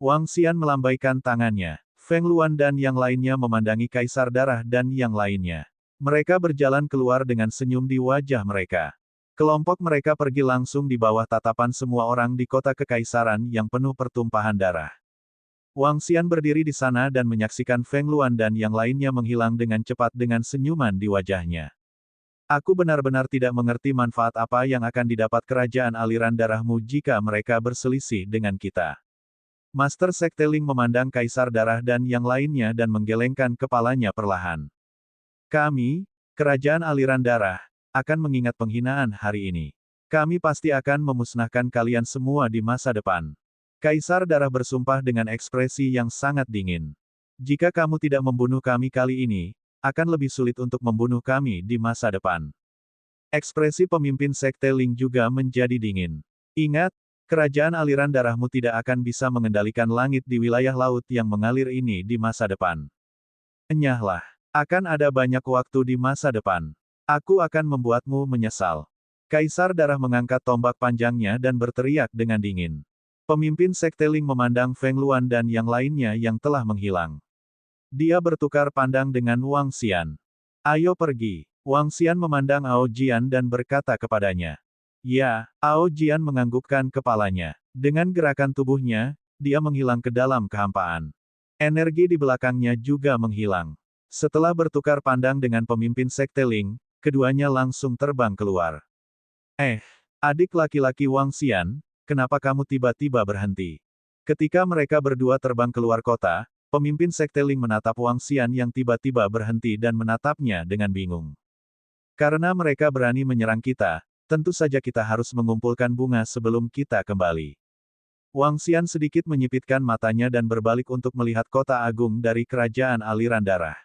Wang Xian melambaikan tangannya. Feng Luan dan yang lainnya memandangi Kaisar Darah dan yang lainnya. Mereka berjalan keluar dengan senyum di wajah mereka. Kelompok mereka pergi langsung di bawah tatapan semua orang di kota kekaisaran yang penuh pertumpahan darah. Wang Xian berdiri di sana dan menyaksikan Feng Luan dan yang lainnya menghilang dengan cepat dengan senyuman di wajahnya. Aku benar-benar tidak mengerti manfaat apa yang akan didapat kerajaan aliran darahmu jika mereka berselisih dengan kita. Master Sekte Ling memandang Kaisar Darah dan yang lainnya dan menggelengkan kepalanya perlahan. Kami, kerajaan aliran darah, akan mengingat penghinaan hari ini. Kami pasti akan memusnahkan kalian semua di masa depan. Kaisar Darah bersumpah dengan ekspresi yang sangat dingin. Jika kamu tidak membunuh kami kali ini, akan lebih sulit untuk membunuh kami di masa depan. Ekspresi pemimpin Sekte Ling juga menjadi dingin. Ingat, kerajaan aliran darahmu tidak akan bisa mengendalikan langit di wilayah laut yang mengalir ini di masa depan. Enyahlah. Akan ada banyak waktu di masa depan. Aku akan membuatmu menyesal. Kaisar Darah mengangkat tombak panjangnya dan berteriak dengan dingin. Pemimpin Sekte Ling memandang Feng Luan dan yang lainnya yang telah menghilang. Dia bertukar pandang dengan Wang Xian. Ayo pergi. Wang Xian memandang Ao Jian dan berkata kepadanya. Ya, Ao Jian menganggukkan kepalanya. Dengan gerakan tubuhnya, dia menghilang ke dalam kehampaan. Energi di belakangnya juga menghilang. Setelah bertukar pandang dengan pemimpin Sekte Ling, keduanya langsung terbang keluar. Adik laki-laki Wang Xian, kenapa kamu tiba-tiba berhenti? Ketika mereka berdua terbang keluar kota, pemimpin Sekte Ling menatap Wang Xian yang tiba-tiba berhenti dan menatapnya dengan bingung. Karena mereka berani menyerang kita, tentu saja kita harus mengumpulkan bunga sebelum kita kembali. Wang Xian sedikit menyipitkan matanya dan berbalik untuk melihat kota agung dari kerajaan aliran darah.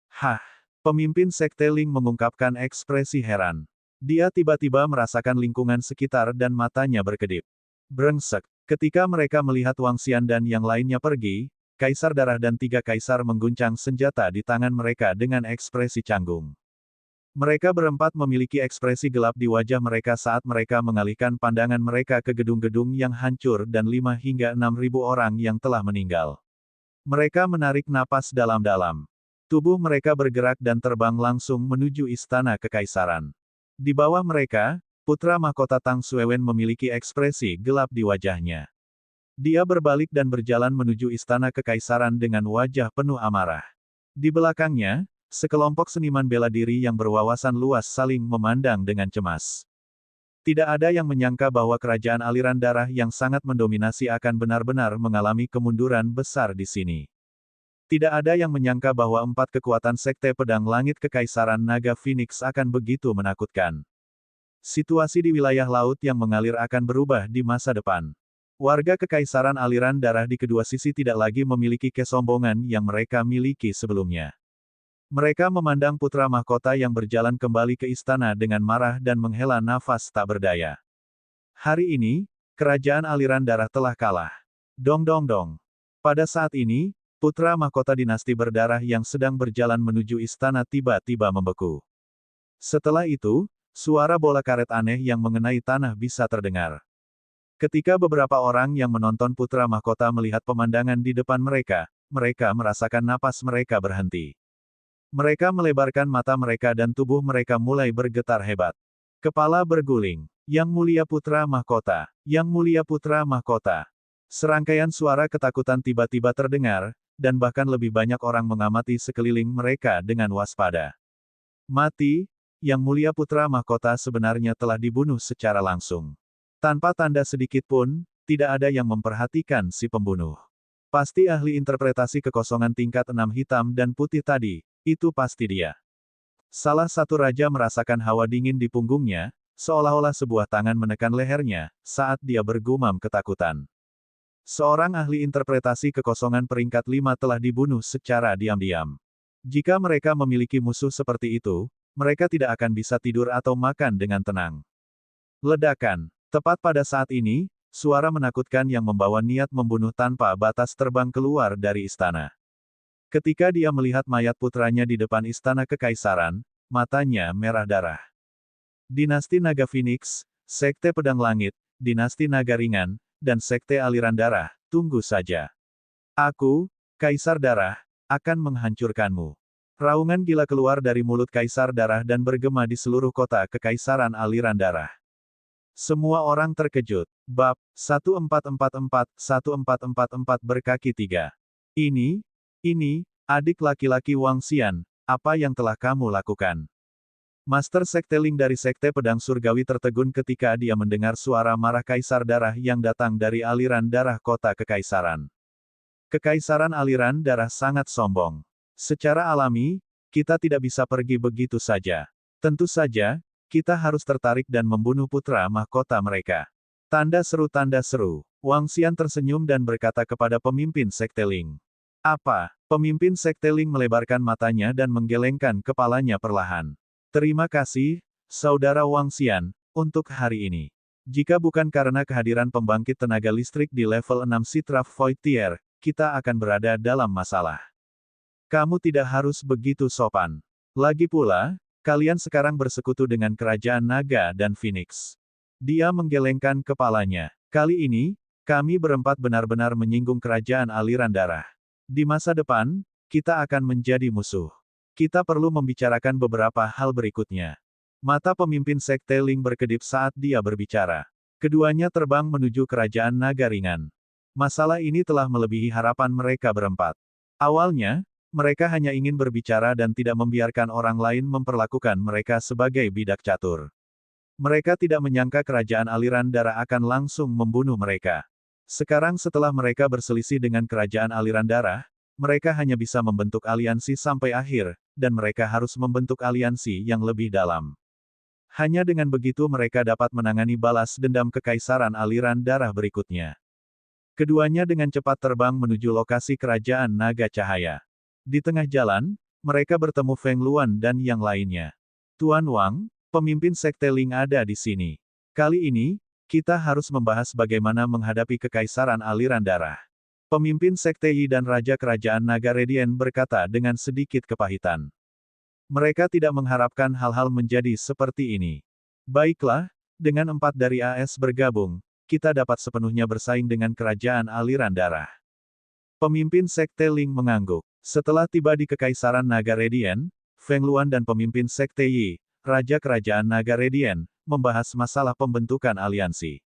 Hah! Pemimpin Sekte Ling mengungkapkan ekspresi heran. Dia tiba-tiba merasakan lingkungan sekitar dan matanya berkedip. Brengsek. Ketika mereka melihat Wang Xian dan yang lainnya pergi, Kaisar Darah dan 3 kaisar mengguncang senjata di tangan mereka dengan ekspresi canggung. Mereka berempat memiliki ekspresi gelap di wajah mereka saat mereka mengalihkan pandangan mereka ke gedung-gedung yang hancur dan 5 hingga 6.000 orang yang telah meninggal. Mereka menarik napas dalam-dalam. Tubuh mereka bergerak dan terbang langsung menuju istana kekaisaran. Di bawah mereka, putra mahkota Tang Xuewen memiliki ekspresi gelap di wajahnya. Dia berbalik dan berjalan menuju istana kekaisaran dengan wajah penuh amarah. Di belakangnya, sekelompok seniman bela diri yang berwawasan luas saling memandang dengan cemas. Tidak ada yang menyangka bahwa kerajaan aliran darah yang sangat mendominasi akan benar-benar mengalami kemunduran besar di sini. Tidak ada yang menyangka bahwa 4 kekuatan Sekte Pedang Langit Kekaisaran Naga Phoenix akan begitu menakutkan. Situasi di wilayah laut yang mengalir akan berubah di masa depan. Warga kekaisaran aliran darah di kedua sisi tidak lagi memiliki kesombongan yang mereka miliki sebelumnya. Mereka memandang putra mahkota yang berjalan kembali ke istana dengan marah dan menghela nafas tak berdaya. Hari ini, kerajaan aliran darah telah kalah. Dong dong dong. Pada saat ini, putra mahkota dinasti berdarah yang sedang berjalan menuju istana tiba-tiba membeku. Setelah itu, suara bola karet aneh yang mengenai tanah bisa terdengar. Ketika beberapa orang yang menonton putra mahkota melihat pemandangan di depan mereka, mereka merasakan napas mereka berhenti. Mereka melebarkan mata mereka dan tubuh mereka mulai bergetar hebat. Kepala berguling. Yang mulia putra mahkota. Yang mulia putra mahkota. Serangkaian suara ketakutan tiba-tiba terdengar, dan bahkan lebih banyak orang mengamati sekeliling mereka dengan waspada. Mati, Yang mulia putra mahkota sebenarnya telah dibunuh secara langsung. Tanpa tanda sedikit pun, tidak ada yang memperhatikan si pembunuh. Pasti ahli interpretasi kekosongan tingkat 6 hitam dan putih tadi, itu pasti dia. Salah satu raja merasakan hawa dingin di punggungnya, seolah-olah sebuah tangan menekan lehernya, saat dia bergumam ketakutan. Seorang ahli interpretasi kekosongan peringkat 5 telah dibunuh secara diam-diam. Jika mereka memiliki musuh seperti itu, mereka tidak akan bisa tidur atau makan dengan tenang. Ledakan. Tepat pada saat ini, suara menakutkan yang membawa niat membunuh tanpa batas terbang keluar dari istana. Ketika dia melihat mayat putranya di depan istana kekaisaran, matanya merah darah. Dinasti Naga Phoenix, Sekte Pedang Langit, Dinasti Naga Ringan, dan Sekte Aliran Darah, tunggu saja. Aku, Kaisar Darah, akan menghancurkanmu. Raungan gila keluar dari mulut Kaisar Darah dan bergema di seluruh kota Kekaisaran Aliran Darah. Semua orang terkejut. Bab 1444-1444 berkaki 3. Ini, adik laki-laki Wang Xian, apa yang telah kamu lakukan? Master Sekteling dari Sekte Pedang Surgawi tertegun ketika dia mendengar suara marah Kaisar Darah yang datang dari aliran darah kota Kekaisaran. Kekaisaran Aliran Darah sangat sombong. Secara alami, kita tidak bisa pergi begitu saja. Tentu saja, kita harus tertarik dan membunuh putra mahkota mereka. Tanda seru. Wang Xian tersenyum dan berkata kepada pemimpin Sekteling. Apa? Pemimpin Sekteling melebarkan matanya dan menggelengkan kepalanya perlahan. Terima kasih, Saudara Wang Xian, untuk hari ini. Jika bukan karena kehadiran pembangkit tenaga listrik di level 6 Citra Void Tier, kita akan berada dalam masalah. Kamu tidak harus begitu sopan. Lagi pula, kalian sekarang bersekutu dengan Kerajaan Naga dan Phoenix. Dia menggelengkan kepalanya. Kali ini, kami berempat benar-benar menyinggung Kerajaan Aliran Darah. Di masa depan, kita akan menjadi musuh. Kita perlu membicarakan beberapa hal berikutnya. Mata pemimpin Sekte Ling berkedip saat dia berbicara. Keduanya terbang menuju Kerajaan Naga Ringan. Masalah ini telah melebihi harapan mereka berempat. Awalnya, mereka hanya ingin berbicara dan tidak membiarkan orang lain memperlakukan mereka sebagai bidak catur. Mereka tidak menyangka Kerajaan Aliran Darah akan langsung membunuh mereka. Sekarang setelah mereka berselisih dengan Kerajaan Aliran Darah, mereka hanya bisa membentuk aliansi sampai akhir, dan mereka harus membentuk aliansi yang lebih dalam. Hanya dengan begitu mereka dapat menangani balas dendam Kekaisaran Aliran Darah berikutnya. Keduanya dengan cepat terbang menuju lokasi Kerajaan Naga Cahaya. Di tengah jalan, mereka bertemu Feng Luan dan yang lainnya. Tuan Wang, pemimpin Sekte Ling ada di sini. Kali ini, kita harus membahas bagaimana menghadapi Kekaisaran Aliran Darah. Pemimpin Sekte Yi dan Raja Kerajaan Naga Radiant berkata dengan sedikit kepahitan. Mereka tidak mengharapkan hal-hal menjadi seperti ini. Baiklah, dengan 4 dari AS bergabung, kita dapat sepenuhnya bersaing dengan Kerajaan Aliran Darah. Pemimpin Sekte Ling mengangguk. Setelah tiba di Kekaisaran Naga Radiant, Feng Luan dan pemimpin Sekte Yi, Raja Kerajaan Naga Radiant, membahas masalah pembentukan aliansi.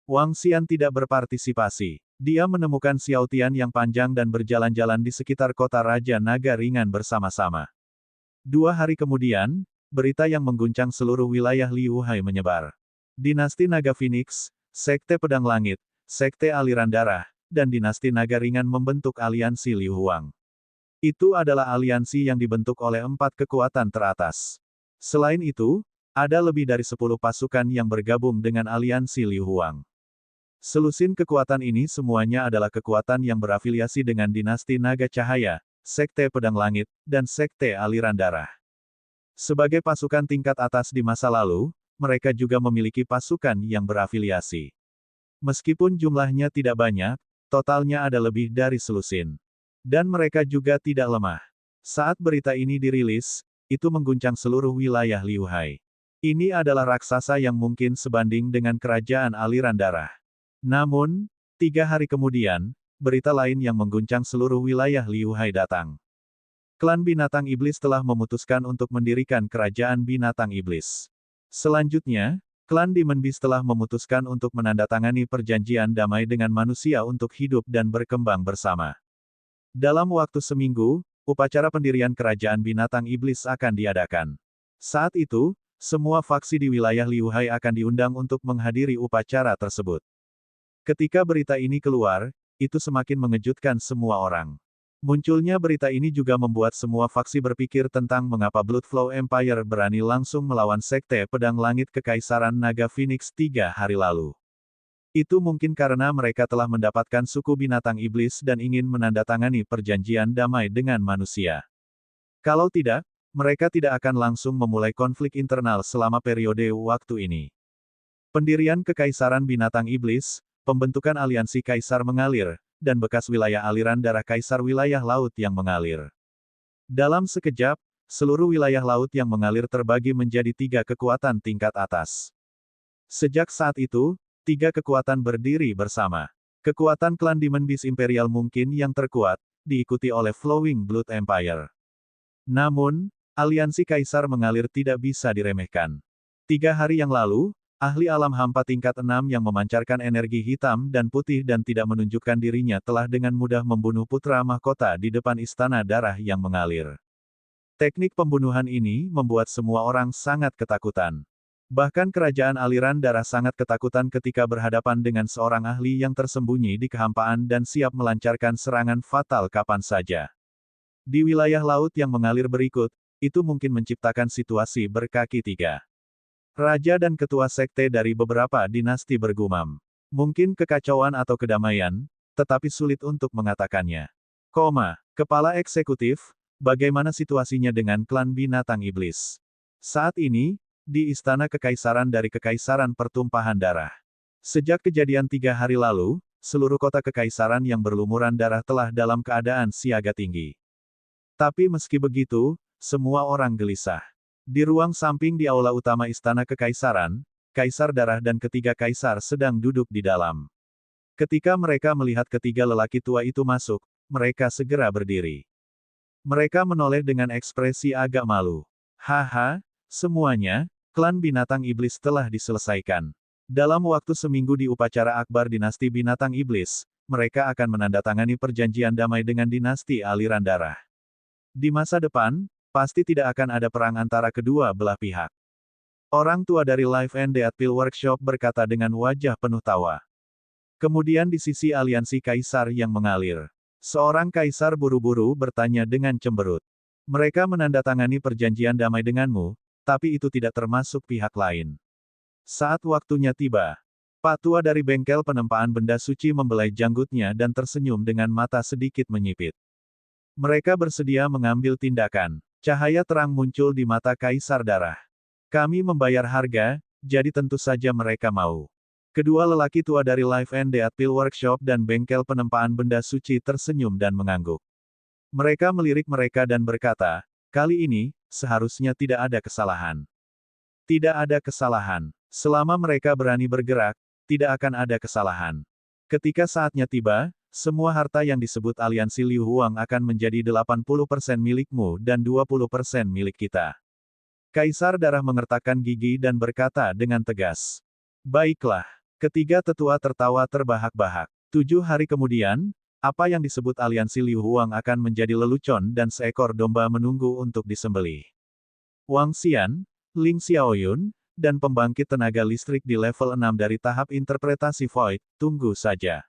Wang Xian tidak berpartisipasi. Dia menemukan Xiao Tian yang panjang dan berjalan-jalan di sekitar kota Raja Naga Ringan bersama-sama. 2 hari kemudian, berita yang mengguncang seluruh wilayah Liu Hai menyebar. Dinasti Naga Phoenix, Sekte Pedang Langit, Sekte Aliran Darah, dan Dinasti Naga Ringan membentuk aliansi Liu Huang. Itu adalah aliansi yang dibentuk oleh 4 kekuatan teratas. Selain itu, ada lebih dari 10 pasukan yang bergabung dengan aliansi Liu Huang. Selusin kekuatan ini semuanya adalah kekuatan yang berafiliasi dengan Dinasti Naga Cahaya, Sekte Pedang Langit, dan Sekte Aliran Darah. Sebagai pasukan tingkat atas di masa lalu, mereka juga memiliki pasukan yang berafiliasi. Meskipun jumlahnya tidak banyak, totalnya ada lebih dari selusin. Dan mereka juga tidak lemah. Saat berita ini dirilis, itu mengguncang seluruh wilayah Liu Hai. Ini adalah raksasa yang mungkin sebanding dengan Kerajaan Aliran Darah. Namun, 3 hari kemudian, berita lain yang mengguncang seluruh wilayah Liu Hai datang. Klan Binatang Iblis telah memutuskan untuk mendirikan Kerajaan Binatang Iblis. Selanjutnya, klan Demon Beast telah memutuskan untuk menandatangani perjanjian damai dengan manusia untuk hidup dan berkembang bersama. Dalam waktu seminggu, upacara pendirian Kerajaan Binatang Iblis akan diadakan. Saat itu, semua faksi di wilayah Liu Hai akan diundang untuk menghadiri upacara tersebut. Ketika berita ini keluar, itu semakin mengejutkan semua orang. Munculnya berita ini juga membuat semua faksi berpikir tentang mengapa Bloodflow Empire berani langsung melawan Sekte Pedang Langit Kekaisaran Naga Phoenix 3 hari lalu. Itu mungkin karena mereka telah mendapatkan suku binatang iblis dan ingin menandatangani perjanjian damai dengan manusia. Kalau tidak, mereka tidak akan langsung memulai konflik internal selama periode waktu ini. Pendirian Kekaisaran Binatang Iblis, pembentukan aliansi Kaisar mengalir, dan bekas wilayah aliran darah Kaisar wilayah laut yang mengalir. Dalam sekejap, seluruh wilayah laut yang mengalir terbagi menjadi 3 kekuatan tingkat atas. Sejak saat itu, 3 kekuatan berdiri bersama. Kekuatan klan Demon Beast Imperial mungkin yang terkuat, diikuti oleh Flowing Blood Empire. Namun, aliansi Kaisar mengalir tidak bisa diremehkan. 3 hari yang lalu, ahli alam hampa tingkat 6 yang memancarkan energi hitam dan putih dan tidak menunjukkan dirinya telah dengan mudah membunuh putra mahkota di depan istana darah yang mengalir. Teknik pembunuhan ini membuat semua orang sangat ketakutan. Bahkan kerajaan aliran darah sangat ketakutan ketika berhadapan dengan seorang ahli yang tersembunyi di kehampaan dan siap melancarkan serangan fatal kapan saja. Di wilayah laut yang mengalir berikut, itu mungkin menciptakan situasi berkaki 3. Raja dan ketua sekte dari beberapa dinasti bergumam. Mungkin kekacauan atau kedamaian, tetapi sulit untuk mengatakannya. Kepala eksekutif, bagaimana situasinya dengan klan binatang iblis? Saat ini, di Istana Kekaisaran dari Kekaisaran Pertumpahan Darah. Sejak kejadian 3 hari lalu, seluruh kota kekaisaran yang berlumuran darah telah dalam keadaan siaga tinggi. Tapi meski begitu, semua orang gelisah. Di ruang samping di aula utama Istana Kekaisaran, Kaisar Darah dan ketiga kaisar sedang duduk di dalam. Ketika mereka melihat ketiga lelaki tua itu masuk, mereka segera berdiri. Mereka menoleh dengan ekspresi agak malu. Haha, semuanya, klan binatang iblis telah diselesaikan. Dalam waktu seminggu di upacara akbar dinasti binatang iblis, mereka akan menandatangani perjanjian damai dengan dinasti aliran darah. Di masa depan, pasti tidak akan ada perang antara kedua belah pihak. Orang tua dari Life and Death Pill Workshop berkata dengan wajah penuh tawa. Kemudian di sisi aliansi kaisar yang mengalir, seorang kaisar buru-buru bertanya dengan cemberut. Mereka menandatangani perjanjian damai denganmu, tapi itu tidak termasuk pihak lain. Saat waktunya tiba, Pak Tua dari bengkel penempaan benda suci membelai janggutnya dan tersenyum dengan mata sedikit menyipit. Mereka bersedia mengambil tindakan. Cahaya terang muncul di mata Kaisar Darah. Kami membayar harga, jadi tentu saja mereka mau. Kedua lelaki tua dari Life and Death Pill Workshop dan bengkel penempaan benda suci tersenyum dan mengangguk. Mereka melirik mereka dan berkata, kali ini, seharusnya tidak ada kesalahan. Tidak ada kesalahan. Selama mereka berani bergerak, tidak akan ada kesalahan. Ketika saatnya tiba, semua harta yang disebut aliansi Liu Huang akan menjadi 80% milikmu dan 20% milik kita. Kaisar Darah mengertakkan gigi dan berkata dengan tegas. Baiklah. Ketiga tetua tertawa terbahak-bahak. 7 hari kemudian, apa yang disebut aliansi Liu Huang akan menjadi lelucon dan seekor domba menunggu untuk disembelih. Wang Xian, Ling Xiaoyun, dan pembangkit tenaga listrik di level 6 dari tahap interpretasi Void, tunggu saja.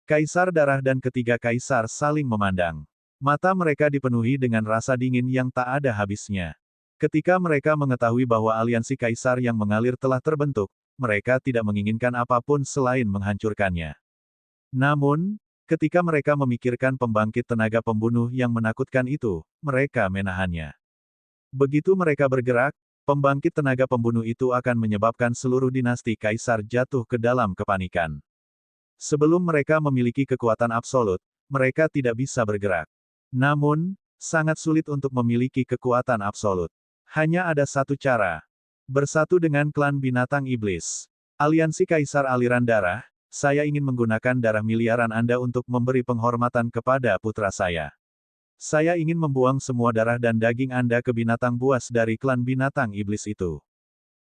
Kaisar Darah dan ketiga kaisar saling memandang. Mata mereka dipenuhi dengan rasa dingin yang tak ada habisnya. Ketika mereka mengetahui bahwa aliansi kaisar yang mengalir telah terbentuk, mereka tidak menginginkan apapun selain menghancurkannya. Namun, ketika mereka memikirkan pembangkit tenaga pembunuh yang menakutkan itu, mereka menahannya. Begitu mereka bergerak, pembangkit tenaga pembunuh itu akan menyebabkan seluruh dinasti kaisar jatuh ke dalam kepanikan. Sebelum mereka memiliki kekuatan absolut, mereka tidak bisa bergerak. Namun, sangat sulit untuk memiliki kekuatan absolut. Hanya ada satu cara. Bersatu dengan klan binatang iblis. Aliansi Kaisar Aliran Darah, saya ingin menggunakan darah miliaran Anda untuk memberi penghormatan kepada putra saya. Saya ingin membuang semua darah dan daging Anda ke binatang buas dari klan binatang iblis itu.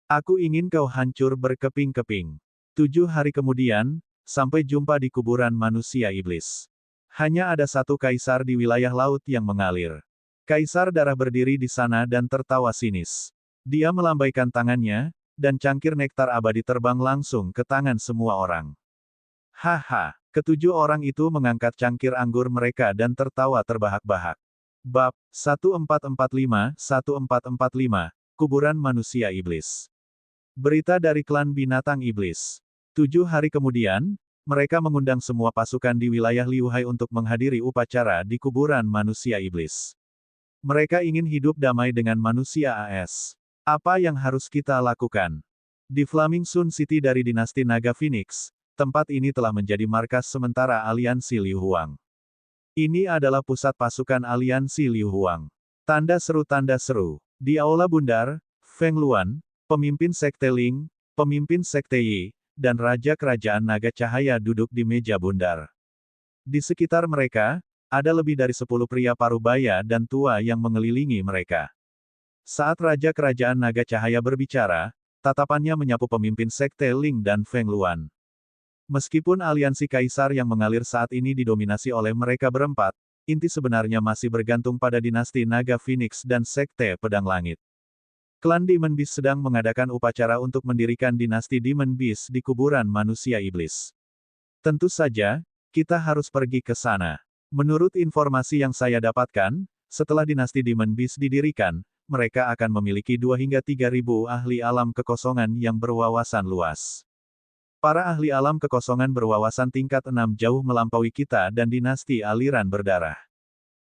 Aku ingin kau hancur berkeping-keping. 7 hari kemudian, sampai jumpa di kuburan manusia iblis. Hanya ada satu kaisar di wilayah laut yang mengalir. Kaisar darah berdiri di sana dan tertawa sinis. Dia melambaikan tangannya, dan cangkir nektar abadi terbang langsung ke tangan semua orang. Haha, ketujuh orang itu mengangkat cangkir anggur mereka dan tertawa terbahak-bahak. Bab 1445, Kuburan Manusia Iblis. Berita dari klan binatang iblis. 7 hari kemudian, mereka mengundang semua pasukan di wilayah Liu Hai untuk menghadiri upacara di kuburan manusia iblis. Mereka ingin hidup damai dengan manusia AS. Apa yang harus kita lakukan? Di Flaming Sun City dari dinasti Naga Phoenix, tempat ini telah menjadi markas sementara aliansi Liu Huang. Ini adalah pusat pasukan aliansi Liu Huang. Tanda seru. Di Aula Bundar, Feng Luan, pemimpin Sekte Ling, pemimpin Sekte Yi, dan Raja Kerajaan Naga Cahaya duduk di meja bundar. Di sekitar mereka, ada lebih dari 10 pria parubaya dan tua yang mengelilingi mereka. Saat Raja Kerajaan Naga Cahaya berbicara, tatapannya menyapu pemimpin Sekte Ling dan Feng Luan. Meskipun aliansi kaisar yang mengalir saat ini didominasi oleh mereka berempat, inti sebenarnya masih bergantung pada dinasti Naga Phoenix dan Sekte Pedang Langit. Klan Demon Beast sedang mengadakan upacara untuk mendirikan dinasti Demon Beast di kuburan manusia iblis. Tentu saja, kita harus pergi ke sana. Menurut informasi yang saya dapatkan, setelah dinasti Demon Beast didirikan, mereka akan memiliki 2 hingga 3.000 ahli alam kekosongan yang berwawasan luas. Para ahli alam kekosongan berwawasan tingkat 6 jauh melampaui kita dan dinasti aliran berdarah.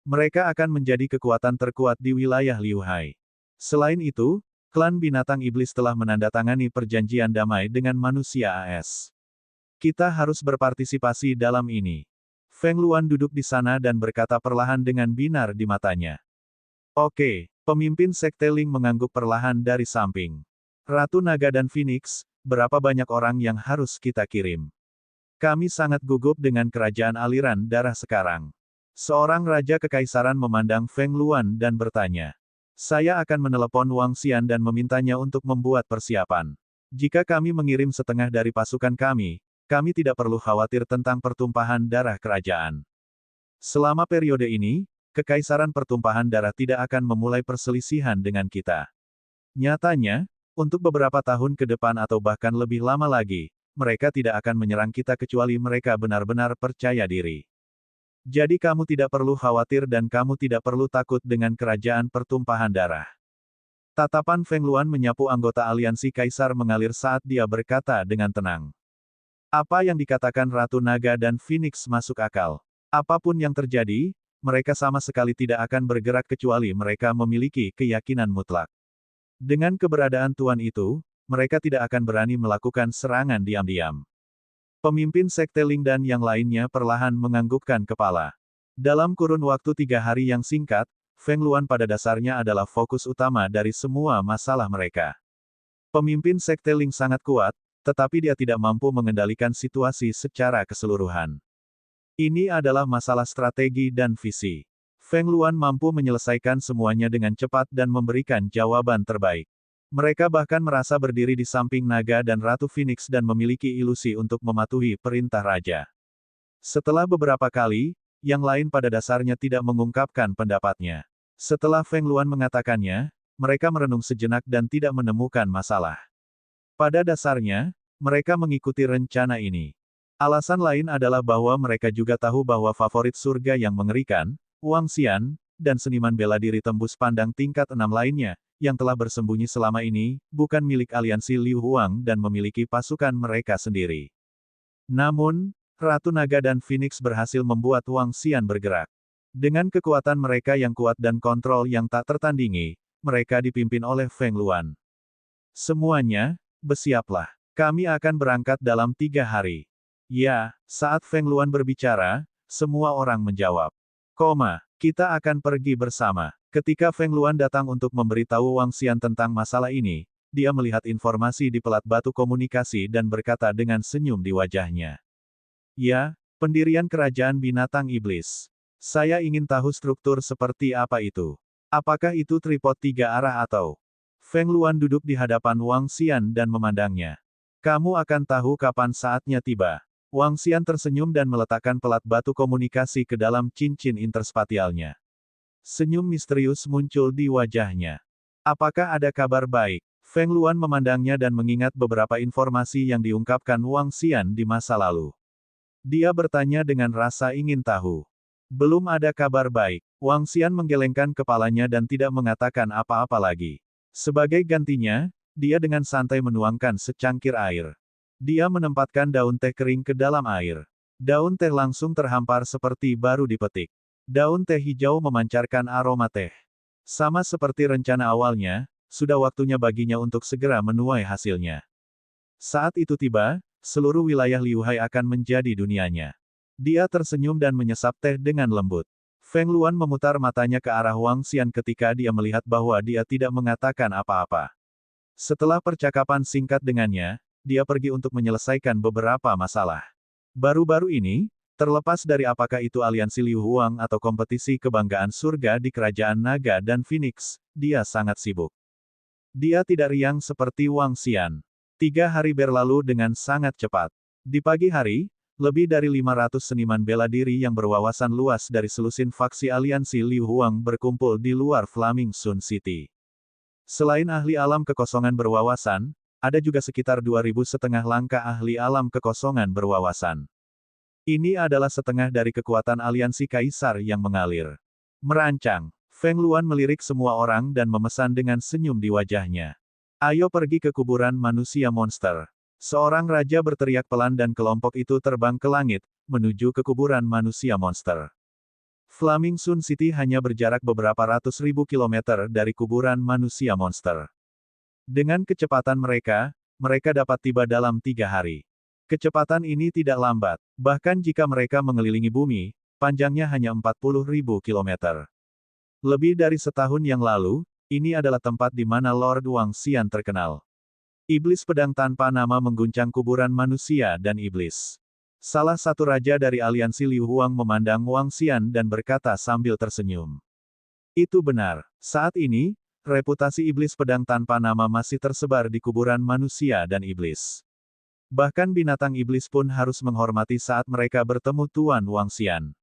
Mereka akan menjadi kekuatan terkuat di wilayah Liu Hai. Selain itu, klan binatang iblis telah menandatangani perjanjian damai dengan manusia AS. Kita harus berpartisipasi dalam ini. Feng Luan duduk di sana dan berkata perlahan dengan binar di matanya. Oke, pemimpin Sekte Ling mengangguk perlahan dari samping. Ratu Naga dan Phoenix, berapa banyak orang yang harus kita kirim? Kami sangat gugup dengan kerajaan aliran darah sekarang. Seorang raja kekaisaran memandang Feng Luan dan bertanya. Saya akan menelepon Wang Xian dan memintanya untuk membuat persiapan. Jika kami mengirim setengah dari pasukan kami tidak perlu khawatir tentang pertumpahan darah kerajaan. Selama periode ini, kekaisaran pertumpahan darah tidak akan memulai perselisihan dengan kita. Nyatanya, untuk beberapa tahun ke depan atau bahkan lebih lama lagi, mereka tidak akan menyerang kita kecuali mereka benar-benar percaya diri. Jadi kamu tidak perlu khawatir dan kamu tidak perlu takut dengan kerajaan pertumpahan darah. Tatapan Feng Luan menyapu anggota aliansi kaisar mengalir saat dia berkata dengan tenang. Apa yang dikatakan Ratu Naga dan Phoenix masuk akal. Apapun yang terjadi, mereka sama sekali tidak akan bergerak kecuali mereka memiliki keyakinan mutlak. Dengan keberadaan Tuan itu, mereka tidak akan berani melakukan serangan diam-diam. Pemimpin Sekte Ling dan yang lainnya perlahan menganggukkan kepala. Dalam kurun waktu 3 hari yang singkat, Feng Luan pada dasarnya adalah fokus utama dari semua masalah mereka. Pemimpin Sekte Ling sangat kuat, tetapi dia tidak mampu mengendalikan situasi secara keseluruhan. Ini adalah masalah strategi dan visi. Feng Luan mampu menyelesaikan semuanya dengan cepat dan memberikan jawaban terbaik. Mereka bahkan merasa berdiri di samping naga dan Ratu Phoenix dan memiliki ilusi untuk mematuhi perintah raja. Setelah beberapa kali, yang lain pada dasarnya tidak mengungkapkan pendapatnya. Setelah Feng Luan mengatakannya, mereka merenung sejenak dan tidak menemukan masalah. Pada dasarnya, mereka mengikuti rencana ini. Alasan lain adalah bahwa mereka juga tahu bahwa favorit surga yang mengerikan, Wang Xian, dan seniman bela diri tembus pandang tingkat 6 lainnya, yang telah bersembunyi selama ini, bukan milik aliansi Liu Huang dan memiliki pasukan mereka sendiri. Namun, Ratu Naga dan Phoenix berhasil membuat Wang Xian bergerak. Dengan kekuatan mereka yang kuat dan kontrol yang tak tertandingi, mereka dipimpin oleh Feng Luan. Semuanya, bersiaplah. Kami akan berangkat dalam 3 hari. Ya, saat Feng Luan berbicara, semua orang menjawab. Kita akan pergi bersama. Ketika Feng Luan datang untuk memberitahu Wang Xian tentang masalah ini, dia melihat informasi di pelat batu komunikasi dan berkata dengan senyum di wajahnya. Ya, pendirian kerajaan binatang iblis. Saya ingin tahu struktur seperti apa itu. Apakah itu tripod 3 arah atau... Feng Luan duduk di hadapan Wang Xian dan memandangnya. Kamu akan tahu kapan saatnya tiba. Wang Xian tersenyum dan meletakkan pelat batu komunikasi ke dalam cincin interspatialnya. Senyum misterius muncul di wajahnya. Apakah ada kabar baik? Feng Luan memandangnya dan mengingat beberapa informasi yang diungkapkan Wang Xian di masa lalu. Dia bertanya dengan rasa ingin tahu. Belum ada kabar baik. Wang Xian menggelengkan kepalanya dan tidak mengatakan apa-apa lagi. Sebagai gantinya, dia dengan santai menuangkan secangkir air. Dia menempatkan daun teh kering ke dalam air. Daun teh langsung terhampar seperti baru dipetik. Daun teh hijau memancarkan aroma teh. Sama seperti rencana awalnya, sudah waktunya baginya untuk segera menuai hasilnya. Saat itu tiba, seluruh wilayah Liuhai akan menjadi dunianya. Dia tersenyum dan menyesap teh dengan lembut. Feng Luan memutar matanya ke arah Wang Xian ketika dia melihat bahwa dia tidak mengatakan apa-apa. Setelah percakapan singkat dengannya, dia pergi untuk menyelesaikan beberapa masalah. Baru-baru ini, terlepas dari apakah itu aliansi Liu Huang atau kompetisi kebanggaan surga di kerajaan naga dan Phoenix, dia sangat sibuk. Dia tidak riang seperti Wang Xian. 3 hari berlalu dengan sangat cepat. Di pagi hari, lebih dari 500 seniman bela diri yang berwawasan luas dari selusin faksi aliansi Liu Huang berkumpul di luar Flaming Sun City. Selain ahli alam kekosongan berwawasan, ada juga sekitar 2.500 langkah ahli alam kekosongan berwawasan. Ini adalah setengah dari kekuatan aliansi kaisar yang mengalir. Merancang, Feng Luan melirik semua orang dan memesan dengan senyum di wajahnya. Ayo pergi ke kuburan manusia monster. Seorang raja berteriak pelan dan kelompok itu terbang ke langit, menuju ke kuburan manusia monster. Flaming Sun City hanya berjarak beberapa ratus ribu kilometer dari kuburan manusia monster. Dengan kecepatan mereka dapat tiba dalam 3 hari. Kecepatan ini tidak lambat, bahkan jika mereka mengelilingi bumi, panjangnya hanya 40.000 kilometer. Lebih dari setahun yang lalu, ini adalah tempat di mana Lord Wang Xian terkenal. Iblis pedang tanpa nama mengguncang kuburan manusia dan iblis. Salah satu raja dari aliansi Liu Huang memandang Wang Xian dan berkata sambil tersenyum. Itu benar, saat ini, reputasi iblis pedang tanpa nama masih tersebar di kuburan manusia dan iblis. Bahkan binatang iblis pun harus menghormati saat mereka bertemu Tuan Wang Xian.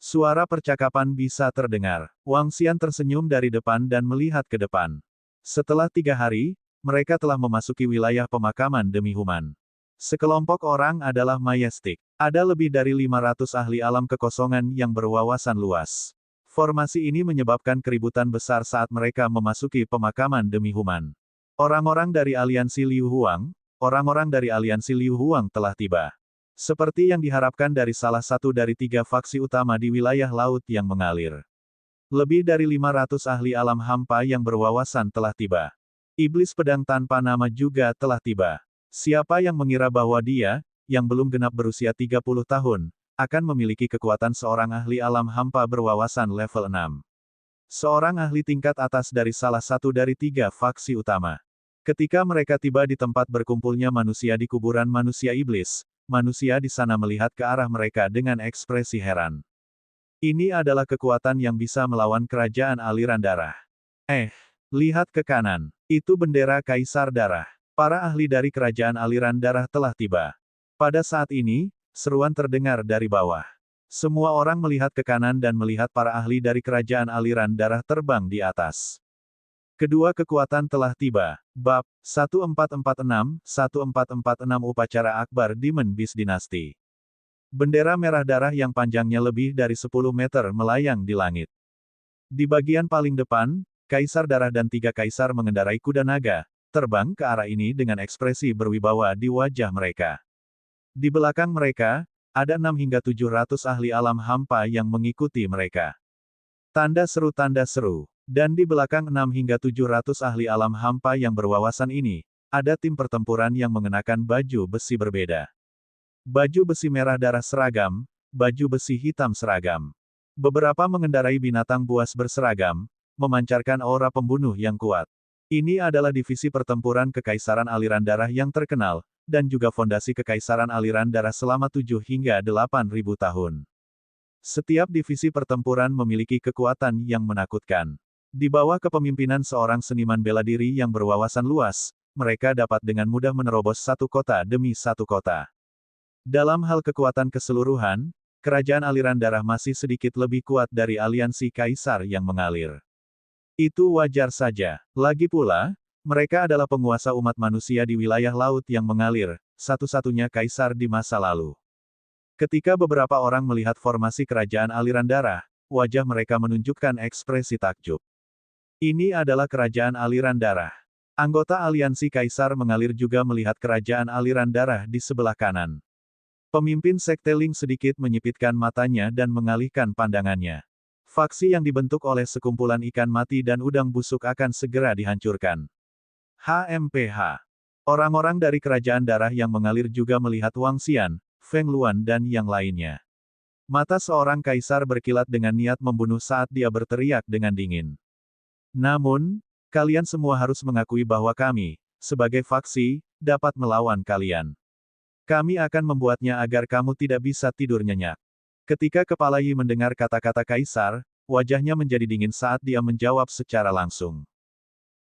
Suara percakapan bisa terdengar. Wang Xian tersenyum dari depan dan melihat ke depan. Setelah 3 hari, mereka telah memasuki wilayah pemakaman demi human. Sekelompok orang adalah Majestic. Ada lebih dari 500 ahli alam kekosongan yang berwawasan luas. Formasi ini menyebabkan keributan besar saat mereka memasuki pemakaman demi human. Orang-orang dari aliansi Liu Huang telah tiba. Seperti yang diharapkan dari salah satu dari 3 faksi utama di wilayah laut yang mengalir. Lebih dari 500 ahli alam hampa yang berwawasan telah tiba. Iblis pedang tanpa nama juga telah tiba. Siapa yang mengira bahwa dia, yang belum genap berusia 30 tahun, akan memiliki kekuatan seorang ahli alam hampa berwawasan level 6. Seorang ahli tingkat atas dari salah satu dari 3 faksi utama. Ketika mereka tiba di tempat berkumpulnya manusia di kuburan manusia iblis, manusia di sana melihat ke arah mereka dengan ekspresi heran. Ini adalah kekuatan yang bisa melawan kerajaan aliran darah. Lihat ke kanan. Itu bendera Kaisar Darah. Para ahli dari kerajaan aliran darah telah tiba. Pada saat ini, seruan terdengar dari bawah. Semua orang melihat ke kanan dan melihat para ahli dari kerajaan aliran darah terbang di atas. Kedua kekuatan telah tiba. Bab 1446-1446 Upacara Akbar Demon Beast Dynasty. Bendera merah darah yang panjangnya lebih dari 10 meter melayang di langit. Di bagian paling depan, Kaisar Darah dan 3 kaisar mengendarai kuda naga, terbang ke arah ini dengan ekspresi berwibawa di wajah mereka. Di belakang mereka, ada 6 hingga 700 ahli alam hampa yang mengikuti mereka. Tanda seru. Dan di belakang 6 hingga 700 ahli alam hampa yang berwawasan ini, ada tim pertempuran yang mengenakan baju besi berbeda. Baju besi merah darah seragam, baju besi hitam seragam. Beberapa mengendarai binatang buas berseragam, memancarkan aura pembunuh yang kuat. Ini adalah divisi pertempuran kekaisaran aliran darah yang terkenal, dan juga fondasi kekaisaran aliran darah selama 7 hingga 8.000 tahun. Setiap divisi pertempuran memiliki kekuatan yang menakutkan. Di bawah kepemimpinan seorang seniman bela diri yang berwawasan luas, mereka dapat dengan mudah menerobos satu kota demi satu kota. Dalam hal kekuatan keseluruhan, kerajaan aliran darah masih sedikit lebih kuat dari aliansi kaisar yang mengalir. Itu wajar saja. Lagi pula, mereka adalah penguasa umat manusia di wilayah laut yang mengalir, satu-satunya kaisar di masa lalu. Ketika beberapa orang melihat formasi kerajaan aliran darah, wajah mereka menunjukkan ekspresi takjub. Ini adalah kerajaan aliran darah. Anggota aliansi kaisar mengalir juga melihat kerajaan aliran darah di sebelah kanan. Pemimpin sekte Ling sedikit menyipitkan matanya dan mengalihkan pandangannya. Faksi yang dibentuk oleh sekumpulan ikan mati dan udang busuk akan segera dihancurkan. HMPH. Orang-orang dari kerajaan darah yang mengalir juga melihat Wang Xian, Feng Luan dan yang lainnya. Mata seorang kaisar berkilat dengan niat membunuh saat dia berteriak dengan dingin. Namun, kalian semua harus mengakui bahwa kami, sebagai faksi, dapat melawan kalian. Kami akan membuatnya agar kamu tidak bisa tidur nyenyak. Ketika Kepala Yi mendengar kata-kata kaisar, wajahnya menjadi dingin saat dia menjawab secara langsung.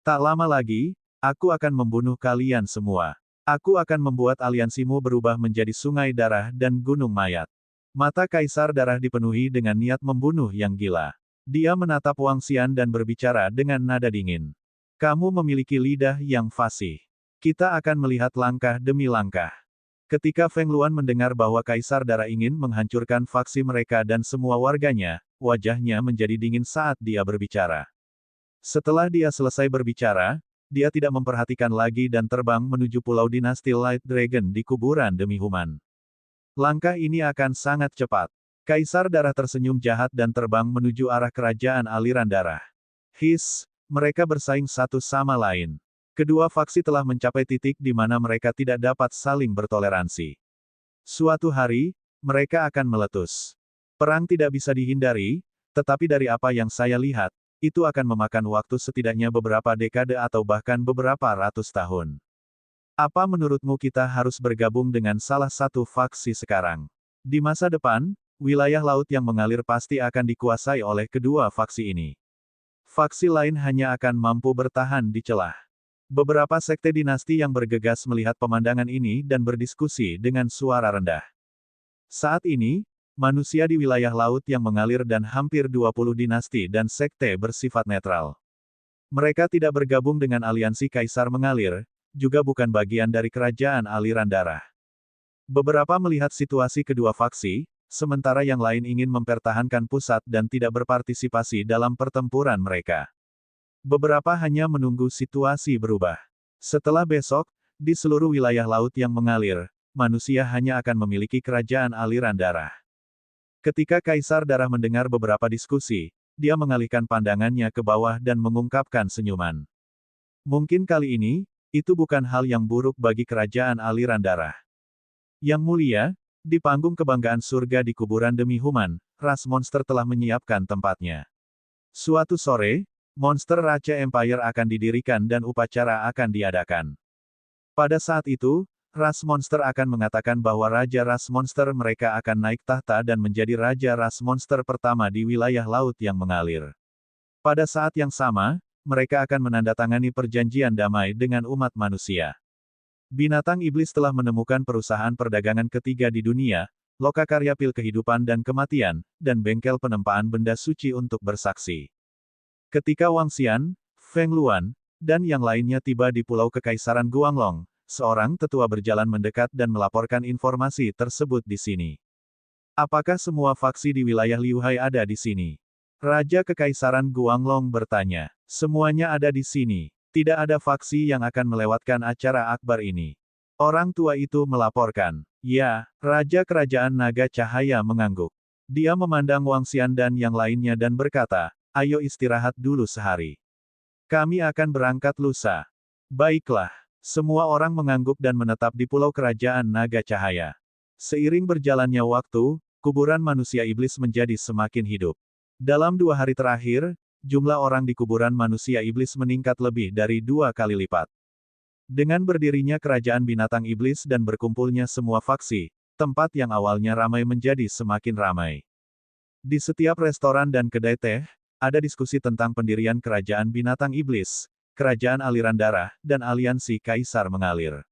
Tak lama lagi, aku akan membunuh kalian semua. Aku akan membuat aliansimu berubah menjadi sungai darah dan gunung mayat. Mata kaisar darah dipenuhi dengan niat membunuh yang gila. Dia menatap Wang Xian dan berbicara dengan nada dingin. Kamu memiliki lidah yang fasih. Kita akan melihat langkah demi langkah. Ketika Feng Luan mendengar bahwa Kaisar Darah ingin menghancurkan faksi mereka dan semua warganya, wajahnya menjadi dingin saat dia berbicara. Setelah dia selesai berbicara, dia tidak memperhatikan lagi dan terbang menuju pulau dinasti Light Dragon di kuburan demi Human. Langkah ini akan sangat cepat. Kaisar Darah tersenyum jahat dan terbang menuju arah kerajaan aliran darah. Mereka bersaing satu sama lain. Kedua faksi telah mencapai titik di mana mereka tidak dapat saling bertoleransi. Suatu hari, mereka akan meletus. Perang tidak bisa dihindari, tetapi dari apa yang saya lihat, itu akan memakan waktu setidaknya beberapa dekade atau bahkan beberapa ratus tahun. Apa menurutmu kita harus bergabung dengan salah satu faksi sekarang? Di masa depan, wilayah laut yang mengalir pasti akan dikuasai oleh kedua faksi ini. Faksi lain hanya akan mampu bertahan di celah. Beberapa sekte dinasti yang bergegas melihat pemandangan ini dan berdiskusi dengan suara rendah. Saat ini, manusia di wilayah laut yang mengalir dan hampir 20 dinasti dan sekte bersifat netral. Mereka tidak bergabung dengan aliansi kaisar mengalir, juga bukan bagian dari kerajaan aliran darah. Beberapa melihat situasi kedua faksi, sementara yang lain ingin mempertahankan pusat dan tidak berpartisipasi dalam pertempuran mereka. Beberapa hanya menunggu situasi berubah. Setelah besok, di seluruh wilayah laut yang mengalir, manusia hanya akan memiliki kerajaan aliran darah. Ketika Kaisar Darah mendengar beberapa diskusi, dia mengalihkan pandangannya ke bawah dan mengungkapkan senyuman. Mungkin kali ini, itu bukan hal yang buruk bagi kerajaan aliran darah. Yang mulia, di panggung kebanggaan surga di kuburan demi Human, ras monster telah menyiapkan tempatnya. Suatu sore, Monster Raja Empire akan didirikan dan upacara akan diadakan. Pada saat itu, ras monster akan mengatakan bahwa Raja Ras Monster mereka akan naik tahta dan menjadi Raja Ras Monster pertama di wilayah laut yang mengalir. Pada saat yang sama, mereka akan menandatangani perjanjian damai dengan umat manusia. Binatang iblis telah menemukan perusahaan perdagangan ketiga di dunia, lokakarya pil kehidupan dan kematian, dan bengkel penempaan benda suci untuk bersaksi. Ketika Wang Xian, Feng Luan, dan yang lainnya tiba di Pulau Kekaisaran Guanglong, seorang tetua berjalan mendekat dan melaporkan informasi tersebut di sini. Apakah semua faksi di wilayah Liuhai ada di sini? Raja Kekaisaran Guanglong bertanya. Semuanya ada di sini. Tidak ada faksi yang akan melewatkan acara akbar ini. Orang tua itu melaporkan. Ya, Raja Kerajaan Naga Cahaya mengangguk. Dia memandang Wang Xian dan yang lainnya dan berkata, ayo istirahat dulu sehari. Kami akan berangkat lusa. Baiklah. Semua orang mengangguk dan menetap di Pulau Kerajaan Naga Cahaya. Seiring berjalannya waktu, kuburan manusia iblis menjadi semakin hidup. Dalam 2 hari terakhir, jumlah orang di kuburan manusia iblis meningkat lebih dari 2 kali lipat. Dengan berdirinya kerajaan binatang iblis dan berkumpulnya semua faksi, tempat yang awalnya ramai menjadi semakin ramai. Di setiap restoran dan kedai teh, ada diskusi tentang pendirian kerajaan binatang iblis, kerajaan aliran darah, dan aliansi kaisar mengalir.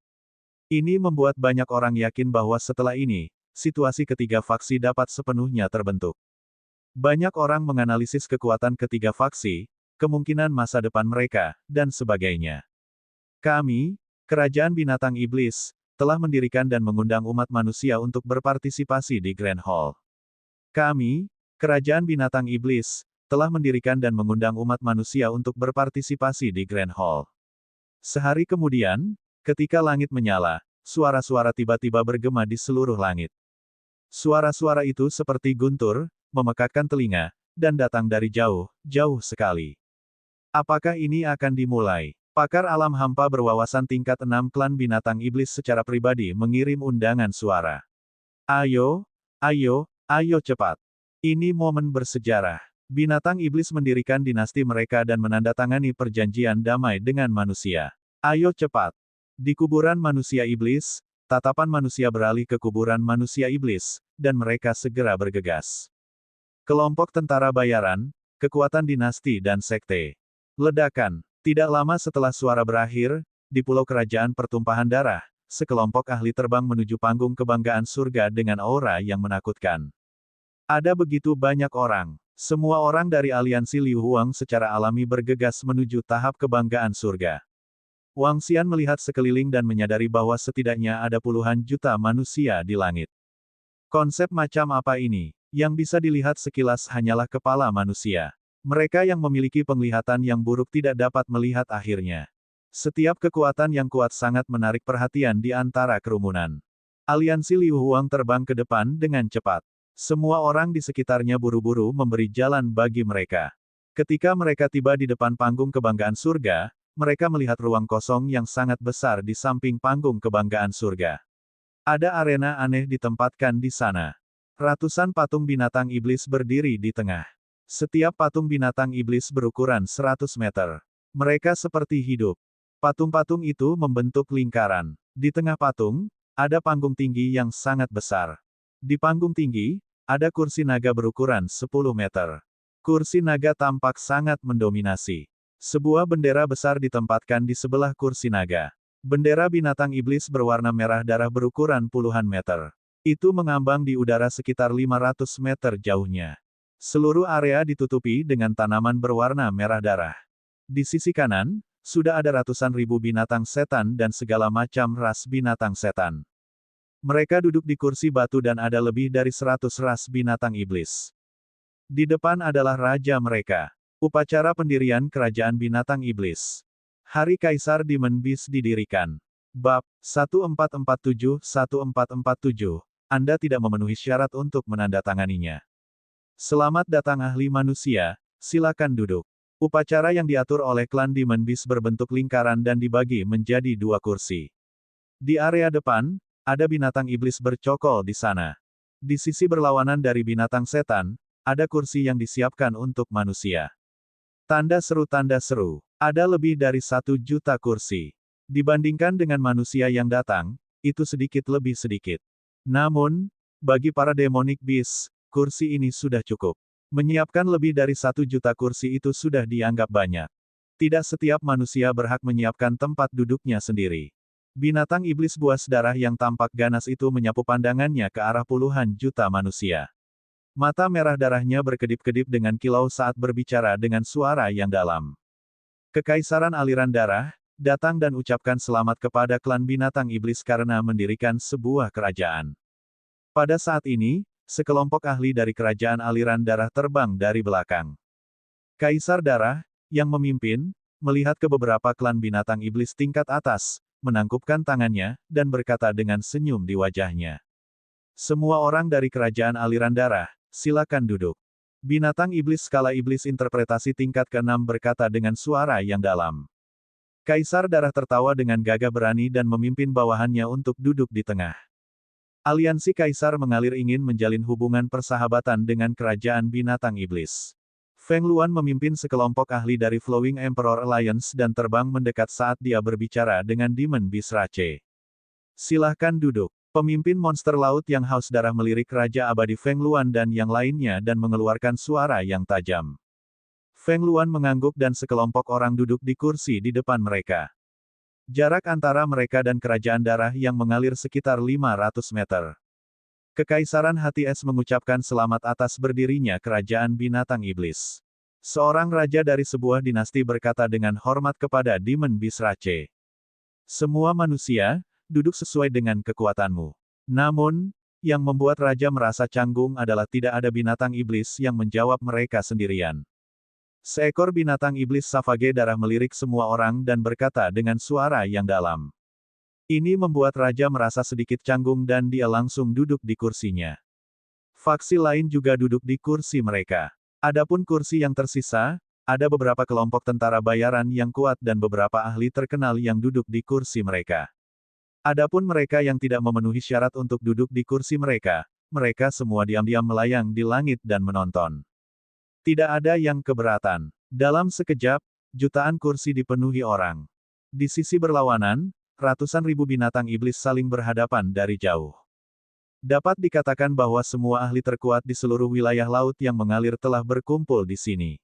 Ini membuat banyak orang yakin bahwa setelah ini, situasi ketiga faksi dapat sepenuhnya terbentuk. Banyak orang menganalisis kekuatan ketiga faksi, kemungkinan masa depan mereka, dan sebagainya. Kami, Kerajaan Binatang Iblis, telah mendirikan dan mengundang umat manusia untuk berpartisipasi di Grand Hall. Kami, Kerajaan Binatang Iblis, telah mendirikan dan mengundang umat manusia untuk berpartisipasi di Grand Hall. Sehari kemudian, ketika langit menyala, suara-suara tiba-tiba bergema di seluruh langit. Suara-suara itu seperti guntur, memekakkan telinga, dan datang dari jauh, jauh sekali. Apakah ini akan dimulai? Pakar alam hampa berwawasan tingkat 6 klan binatang iblis secara pribadi mengirim undangan suara. Ayo, ayo, ayo cepat. Ini momen bersejarah. Binatang iblis mendirikan dinasti mereka dan menandatangani perjanjian damai dengan manusia. Ayo cepat. Di kuburan manusia iblis, tatapan manusia beralih ke kuburan manusia iblis, dan mereka segera bergegas. Kelompok tentara bayaran, kekuatan dinasti dan sekte. Ledakan. Tidak lama setelah suara berakhir, di pulau kerajaan pertumpahan darah, sekelompok ahli terbang menuju panggung kebanggaan surga dengan aura yang menakutkan. Ada begitu banyak orang. Semua orang dari aliansi Liu Huang secara alami bergegas menuju tahap kebanggaan surga. Wang Xian melihat sekeliling dan menyadari bahwa setidaknya ada puluhan juta manusia di langit. Konsep macam apa ini? Yang bisa dilihat sekilas hanyalah kepala manusia. Mereka yang memiliki penglihatan yang buruk tidak dapat melihat akhirnya. Setiap kekuatan yang kuat sangat menarik perhatian di antara kerumunan. Aliansi Liu Huang terbang ke depan dengan cepat. Semua orang di sekitarnya buru-buru memberi jalan bagi mereka. Ketika mereka tiba di depan panggung kebanggaan surga, mereka melihat ruang kosong yang sangat besar di samping panggung kebanggaan surga. Ada arena aneh ditempatkan di sana. Ratusan patung binatang iblis berdiri di tengah. Setiap patung binatang iblis berukuran 100 meter. Mereka seperti hidup. Patung-patung itu membentuk lingkaran. Di tengah patung, ada panggung tinggi yang sangat besar. Di panggung tinggi, ada kursi naga berukuran 10 meter. Kursi naga tampak sangat mendominasi. Sebuah bendera besar ditempatkan di sebelah kursi naga. Bendera binatang iblis berwarna merah darah berukuran puluhan meter. Itu mengambang di udara sekitar 500 meter jauhnya. Seluruh area ditutupi dengan tanaman berwarna merah darah. Di sisi kanan, sudah ada ratusan ribu binatang setan dan segala macam ras binatang setan. Mereka duduk di kursi batu dan ada lebih dari 100 ras binatang iblis. Di depan adalah raja mereka. Upacara pendirian Kerajaan Binatang Iblis. Hari Kaisar Demon Beast didirikan. Bab 1447-1447. Anda tidak memenuhi syarat untuk menandatanganinya. Selamat datang ahli manusia, silakan duduk. Upacara yang diatur oleh klan Demon Beast berbentuk lingkaran dan dibagi menjadi 2 kursi. Di area depan, ada binatang iblis bercokol di sana. Di sisi berlawanan dari binatang setan, ada kursi yang disiapkan untuk manusia. Tanda seru, ada lebih dari 1 juta kursi. Dibandingkan dengan manusia yang datang, itu sedikit lebih sedikit. Namun, bagi para demonic beast, kursi ini sudah cukup. Menyiapkan lebih dari 1 juta kursi itu sudah dianggap banyak. Tidak setiap manusia berhak menyiapkan tempat duduknya sendiri. Binatang iblis buas darah yang tampak ganas itu menyapu pandangannya ke arah puluhan juta manusia. Mata merah darahnya berkedip-kedip dengan kilau saat berbicara dengan suara yang dalam. Kekaisaran aliran darah, datang dan ucapkan selamat kepada klan binatang iblis karena mendirikan sebuah kerajaan. Pada saat ini, sekelompok ahli dari kerajaan aliran darah terbang dari belakang. Kaisar darah, yang memimpin, melihat ke beberapa klan binatang iblis tingkat atas, menangkupkan tangannya, dan berkata dengan senyum di wajahnya. Semua orang dari kerajaan aliran darah, silakan duduk. Binatang iblis skala iblis interpretasi tingkat ke-6 berkata dengan suara yang dalam. Kaisar darah tertawa dengan gagah berani dan memimpin bawahannya untuk duduk di tengah. Aliansi Kaisar mengalir ingin menjalin hubungan persahabatan dengan kerajaan binatang iblis. Feng Luan memimpin sekelompok ahli dari Flowing Emperor Alliance dan terbang mendekat saat dia berbicara dengan Demon Beast Rache. Silahkan duduk. Pemimpin monster laut yang haus darah melirik Raja Abadi Feng Luan dan yang lainnya dan mengeluarkan suara yang tajam. Feng Luan mengangguk dan sekelompok orang duduk di kursi di depan mereka. Jarak antara mereka dan kerajaan darah yang mengalir sekitar 500 meter. Kekaisaran Hati Es mengucapkan selamat atas berdirinya Kerajaan Binatang Iblis. Seorang raja dari sebuah dinasti berkata dengan hormat kepada Demon Beast Rache. Semua manusia, duduk sesuai dengan kekuatanmu. Namun, yang membuat raja merasa canggung adalah tidak ada binatang iblis yang menjawab mereka sendirian. Seekor binatang iblis Savage darah melirik semua orang dan berkata dengan suara yang dalam. Ini membuat raja merasa sedikit canggung dan dia langsung duduk di kursinya. Faksi lain juga duduk di kursi mereka. Adapun kursi yang tersisa, ada beberapa kelompok tentara bayaran yang kuat dan beberapa ahli terkenal yang duduk di kursi mereka. Adapun mereka yang tidak memenuhi syarat untuk duduk di kursi mereka semua diam-diam melayang di langit dan menonton. Tidak ada yang keberatan. Dalam sekejap, jutaan kursi dipenuhi orang. Di sisi berlawanan, ratusan ribu binatang iblis saling berhadapan dari jauh. Dapat dikatakan bahwa semua ahli terkuat di seluruh wilayah laut yang mengalir telah berkumpul di sini.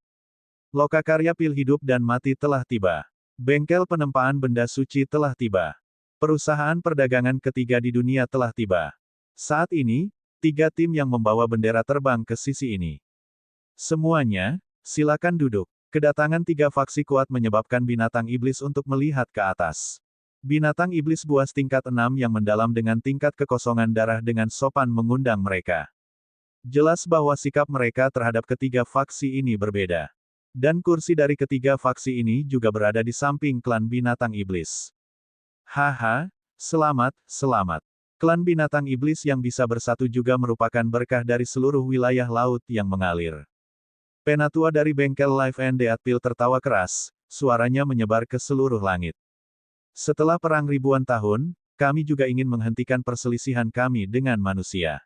Lokakarya pil hidup dan mati telah tiba. Bengkel penempaan benda suci telah tiba. Perusahaan perdagangan ketiga di dunia telah tiba. Saat ini, 3 tim yang membawa bendera terbang ke sisi ini. Semuanya, silakan duduk. Kedatangan 3 faksi kuat menyebabkan binatang iblis untuk melihat ke atas. Binatang iblis buas tingkat 6 yang mendalam dengan tingkat kekosongan darah dengan sopan mengundang mereka. Jelas bahwa sikap mereka terhadap ketiga faksi ini berbeda. Dan kursi dari ketiga faksi ini juga berada di samping klan binatang iblis. Haha, selamat, selamat. Klan binatang iblis yang bisa bersatu juga merupakan berkah dari seluruh wilayah laut yang mengalir. Penatua dari bengkel Life and Death Pill tertawa keras, suaranya menyebar ke seluruh langit. Setelah perang ribuan tahun, kami juga ingin menghentikan perselisihan kami dengan manusia.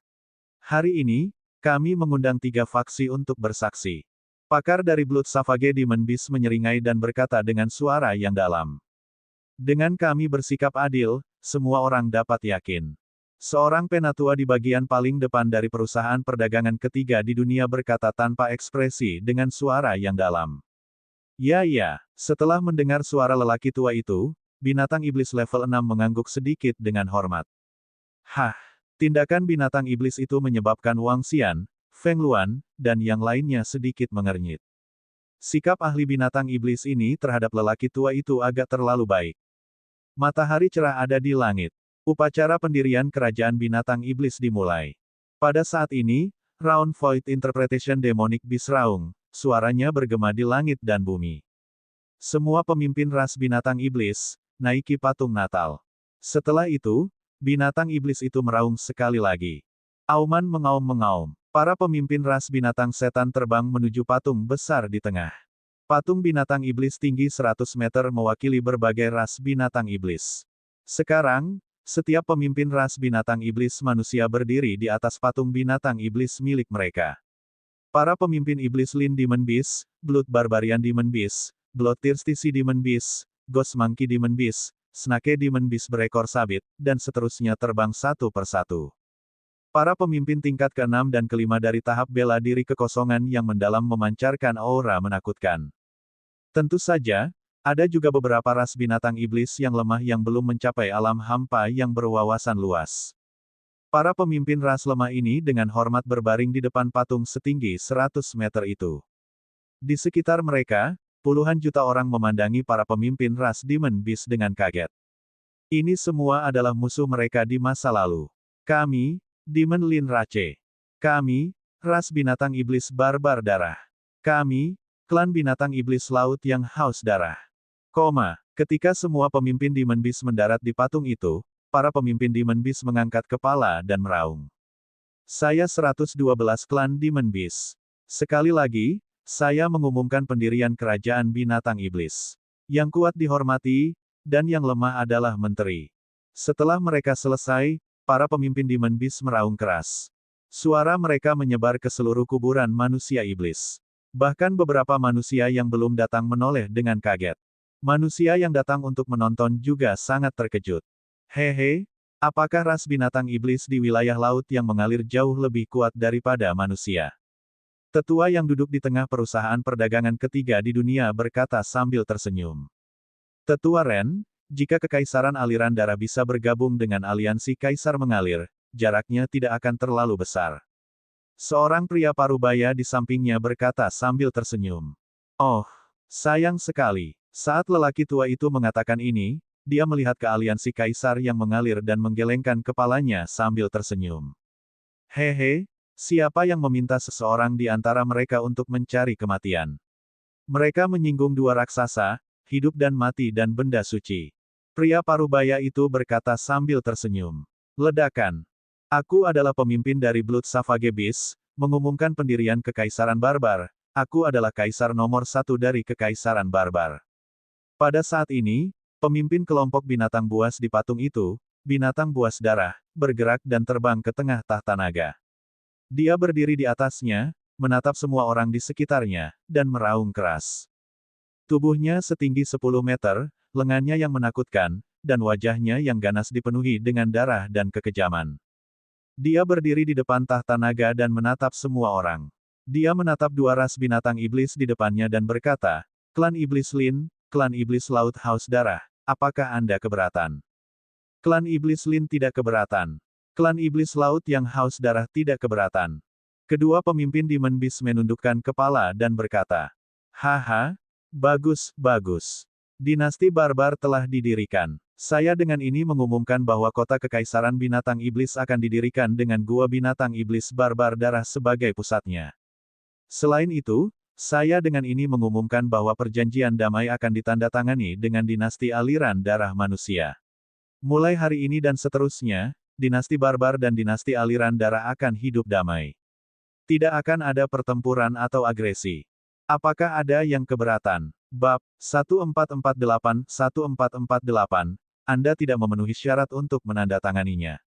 Hari ini, kami mengundang 3 faksi untuk bersaksi. Pakar dari Blood Savage Demon Beast menyeringai dan berkata dengan suara yang dalam. Dengan kami bersikap adil, semua orang dapat yakin. Seorang penatua di bagian paling depan dari perusahaan perdagangan ketiga di dunia berkata tanpa ekspresi dengan suara yang dalam. Ya, setelah mendengar suara lelaki tua itu, binatang iblis level 6 mengangguk sedikit dengan hormat. Hah, tindakan binatang iblis itu menyebabkan Wang Xian, Feng Luan, dan yang lainnya sedikit mengernyit. Sikap ahli binatang iblis ini terhadap lelaki tua itu agak terlalu baik. Matahari cerah ada di langit. Upacara pendirian kerajaan binatang iblis dimulai. Pada saat ini, Round Void Interpretation Demonic Beast raung, suaranya bergema di langit dan bumi. Semua pemimpin ras binatang iblis, naiki patung Natal. Setelah itu, binatang iblis itu meraung sekali lagi. Auman mengaum-mengaum. Para pemimpin ras binatang setan terbang menuju patung besar di tengah. Patung binatang iblis tinggi 100 meter mewakili berbagai ras binatang iblis. Sekarang, setiap pemimpin ras binatang iblis manusia berdiri di atas patung binatang iblis milik mereka. Para pemimpin iblis Lin Demon Beast, Blood Barbarian Demon Beast, Blood Thirsty Demon Beast, Ghost Monkey Demon Beast, Snake Demon Beast berekor sabit, dan seterusnya terbang satu persatu. Para pemimpin tingkat ke-6 dan ke-5 dari tahap bela diri kekosongan yang mendalam memancarkan aura menakutkan. Tentu saja, ada juga beberapa ras binatang iblis yang lemah yang belum mencapai alam hampa yang berwawasan luas. Para pemimpin ras lemah ini dengan hormat berbaring di depan patung setinggi 100 meter itu. Di sekitar mereka, puluhan juta orang memandangi para pemimpin ras Demon Beast dengan kaget. Ini semua adalah musuh mereka di masa lalu. Kami, Demon Lin Rache. Kami, ras binatang iblis barbar darah. Kami, klan binatang iblis laut yang haus darah. Ketika semua pemimpin Demon Beast mendarat di patung itu, para pemimpin Demon Beast mengangkat kepala dan meraung. Saya 112 klan Demon Beast. Sekali lagi, saya mengumumkan pendirian kerajaan binatang iblis. Yang kuat dihormati, dan yang lemah adalah menteri. Setelah mereka selesai, para pemimpin Demon Beast meraung keras. Suara mereka menyebar ke seluruh kuburan manusia iblis. Bahkan beberapa manusia yang belum datang menoleh dengan kaget. Manusia yang datang untuk menonton juga sangat terkejut. Hehe, apakah ras binatang iblis di wilayah laut yang mengalir jauh lebih kuat daripada manusia? Tetua yang duduk di tengah perusahaan perdagangan ketiga di dunia berkata sambil tersenyum. Tetua Ren, jika kekaisaran aliran darah bisa bergabung dengan aliansi kaisar mengalir, jaraknya tidak akan terlalu besar. Seorang pria parubaya di sampingnya berkata sambil tersenyum. Oh, sayang sekali. Saat lelaki tua itu mengatakan ini, dia melihat ke aliansi kaisar yang mengalir dan menggelengkan kepalanya sambil tersenyum. Hehe, siapa yang meminta seseorang di antara mereka untuk mencari kematian? Mereka menyinggung dua raksasa, hidup dan mati dan benda suci. Pria parubaya itu berkata sambil tersenyum. Ledakan. Aku adalah pemimpin dari Blood Savage Beast, mengumumkan pendirian Kekaisaran Barbar. Aku adalah kaisar nomor 1 dari Kekaisaran Barbar. Pada saat ini, pemimpin kelompok binatang buas di patung itu, binatang buas darah, bergerak dan terbang ke tengah tahta naga. Dia berdiri di atasnya, menatap semua orang di sekitarnya, dan meraung keras. Tubuhnya setinggi 10 meter, lengannya yang menakutkan, dan wajahnya yang ganas dipenuhi dengan darah dan kekejaman. Dia berdiri di depan tahta naga dan menatap semua orang. Dia menatap dua ras binatang iblis di depannya dan berkata, Klan Iblis Lin, Klan Iblis Laut Haus Darah, apakah Anda keberatan? Klan Iblis Lin tidak keberatan. Klan Iblis Laut yang Haus Darah tidak keberatan. Kedua pemimpin Demon Beast menundukkan kepala dan berkata, Haha, bagus, bagus. Dinasti Barbar telah didirikan. Saya dengan ini mengumumkan bahwa kota Kekaisaran Binatang Iblis akan didirikan dengan Gua Binatang Iblis Barbar Darah sebagai pusatnya. Selain itu, saya dengan ini mengumumkan bahwa perjanjian damai akan ditandatangani dengan dinasti aliran darah manusia. Mulai hari ini dan seterusnya, dinasti Barbar dan dinasti aliran darah akan hidup damai. Tidak akan ada pertempuran atau agresi. Apakah ada yang keberatan? Bab 1448-1448, Anda tidak memenuhi syarat untuk menandatanganinya.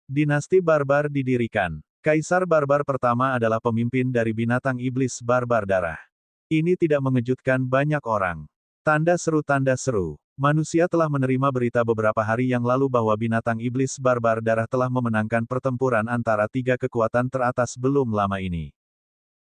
Dinasti Barbar didirikan. Kaisar Barbar pertama adalah pemimpin dari binatang iblis Barbar Darah. Ini tidak mengejutkan banyak orang. Tanda seru. Manusia telah menerima berita beberapa hari yang lalu bahwa binatang iblis Barbar Darah telah memenangkan pertempuran antara tiga kekuatan teratas belum lama ini.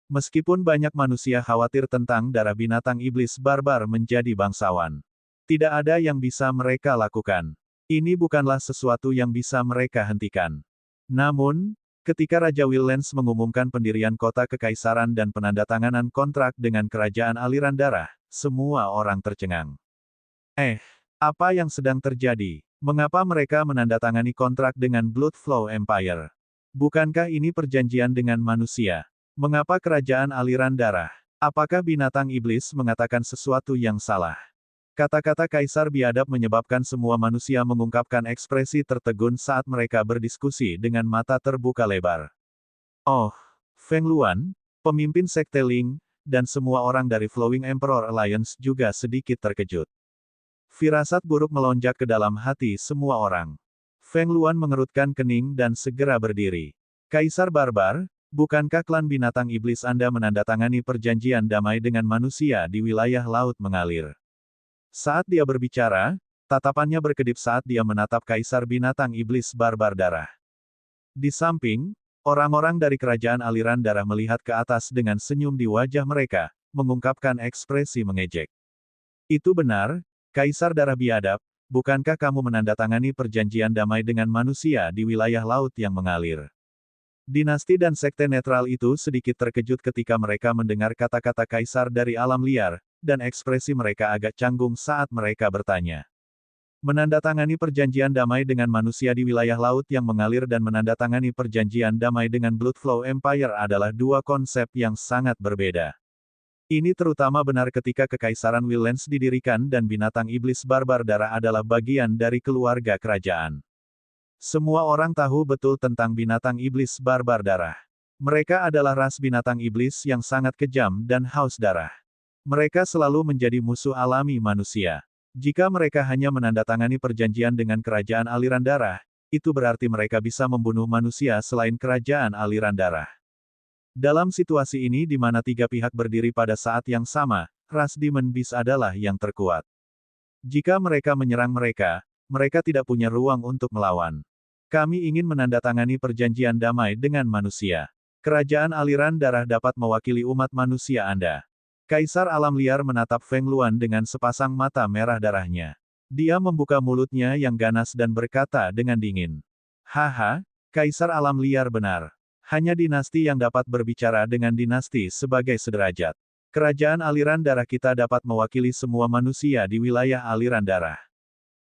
Meskipun banyak manusia khawatir tentang darah binatang iblis barbar menjadi bangsawan. Tidak ada yang bisa mereka lakukan. Ini bukanlah sesuatu yang bisa mereka hentikan. Namun, ketika Raja Willens mengumumkan pendirian kota kekaisaran dan penandatanganan kontrak dengan kerajaan aliran darah, semua orang tercengang. Apa yang sedang terjadi? Mengapa mereka menandatangani kontrak dengan Blood Flow Empire? Bukankah ini perjanjian dengan manusia? Mengapa kerajaan aliran darah? Apakah binatang iblis mengatakan sesuatu yang salah? Kata-kata Kaisar Biadab menyebabkan semua manusia mengungkapkan ekspresi tertegun saat mereka berdiskusi dengan mata terbuka lebar. Oh, Feng Luan, pemimpin Sekte Ling, dan semua orang dari Flowing Emperor Alliance juga sedikit terkejut. Firasat buruk melonjak ke dalam hati semua orang. Feng Luan mengerutkan kening dan segera berdiri. Kaisar Barbar, bukankah klan binatang iblis Anda menandatangani perjanjian damai dengan manusia di wilayah laut mengalir? Saat dia berbicara, tatapannya berkedip saat dia menatap Kaisar Binatang Iblis Barbar Darah. Di samping, orang-orang dari kerajaan aliran darah melihat ke atas dengan senyum di wajah mereka, mengungkapkan ekspresi mengejek. Itu benar, Kaisar Darah Biadab, bukankah kamu menandatangani perjanjian damai dengan manusia di wilayah laut yang mengalir? Dinasti dan sekte netral itu sedikit terkejut ketika mereka mendengar kata-kata kaisar dari alam liar, dan ekspresi mereka agak canggung saat mereka bertanya. Menandatangani perjanjian damai dengan manusia di wilayah laut yang mengalir dan menandatangani perjanjian damai dengan Blood Flow Empire adalah dua konsep yang sangat berbeda. Ini terutama benar ketika Kekaisaran Willens didirikan dan binatang iblis barbar darah adalah bagian dari keluarga kerajaan. Semua orang tahu betul tentang binatang iblis barbar darah. Mereka adalah ras binatang iblis yang sangat kejam dan haus darah. Mereka selalu menjadi musuh alami manusia. Jika mereka hanya menandatangani perjanjian dengan kerajaan aliran darah, itu berarti mereka bisa membunuh manusia selain kerajaan aliran darah. Dalam situasi ini di mana tiga pihak berdiri pada saat yang sama, ras Demon Beast adalah yang terkuat. Jika mereka menyerang mereka, mereka tidak punya ruang untuk melawan. Kami ingin menandatangani perjanjian damai dengan manusia. Kerajaan aliran darah dapat mewakili umat manusia Anda. Kaisar alam liar menatap Feng Luan dengan sepasang mata merah darahnya. Dia membuka mulutnya yang ganas dan berkata dengan dingin. Haha, Kaisar alam liar benar. Hanya dinasti yang dapat berbicara dengan dinasti sebagai sederajat. Kerajaan aliran darah kita dapat mewakili semua manusia di wilayah aliran darah.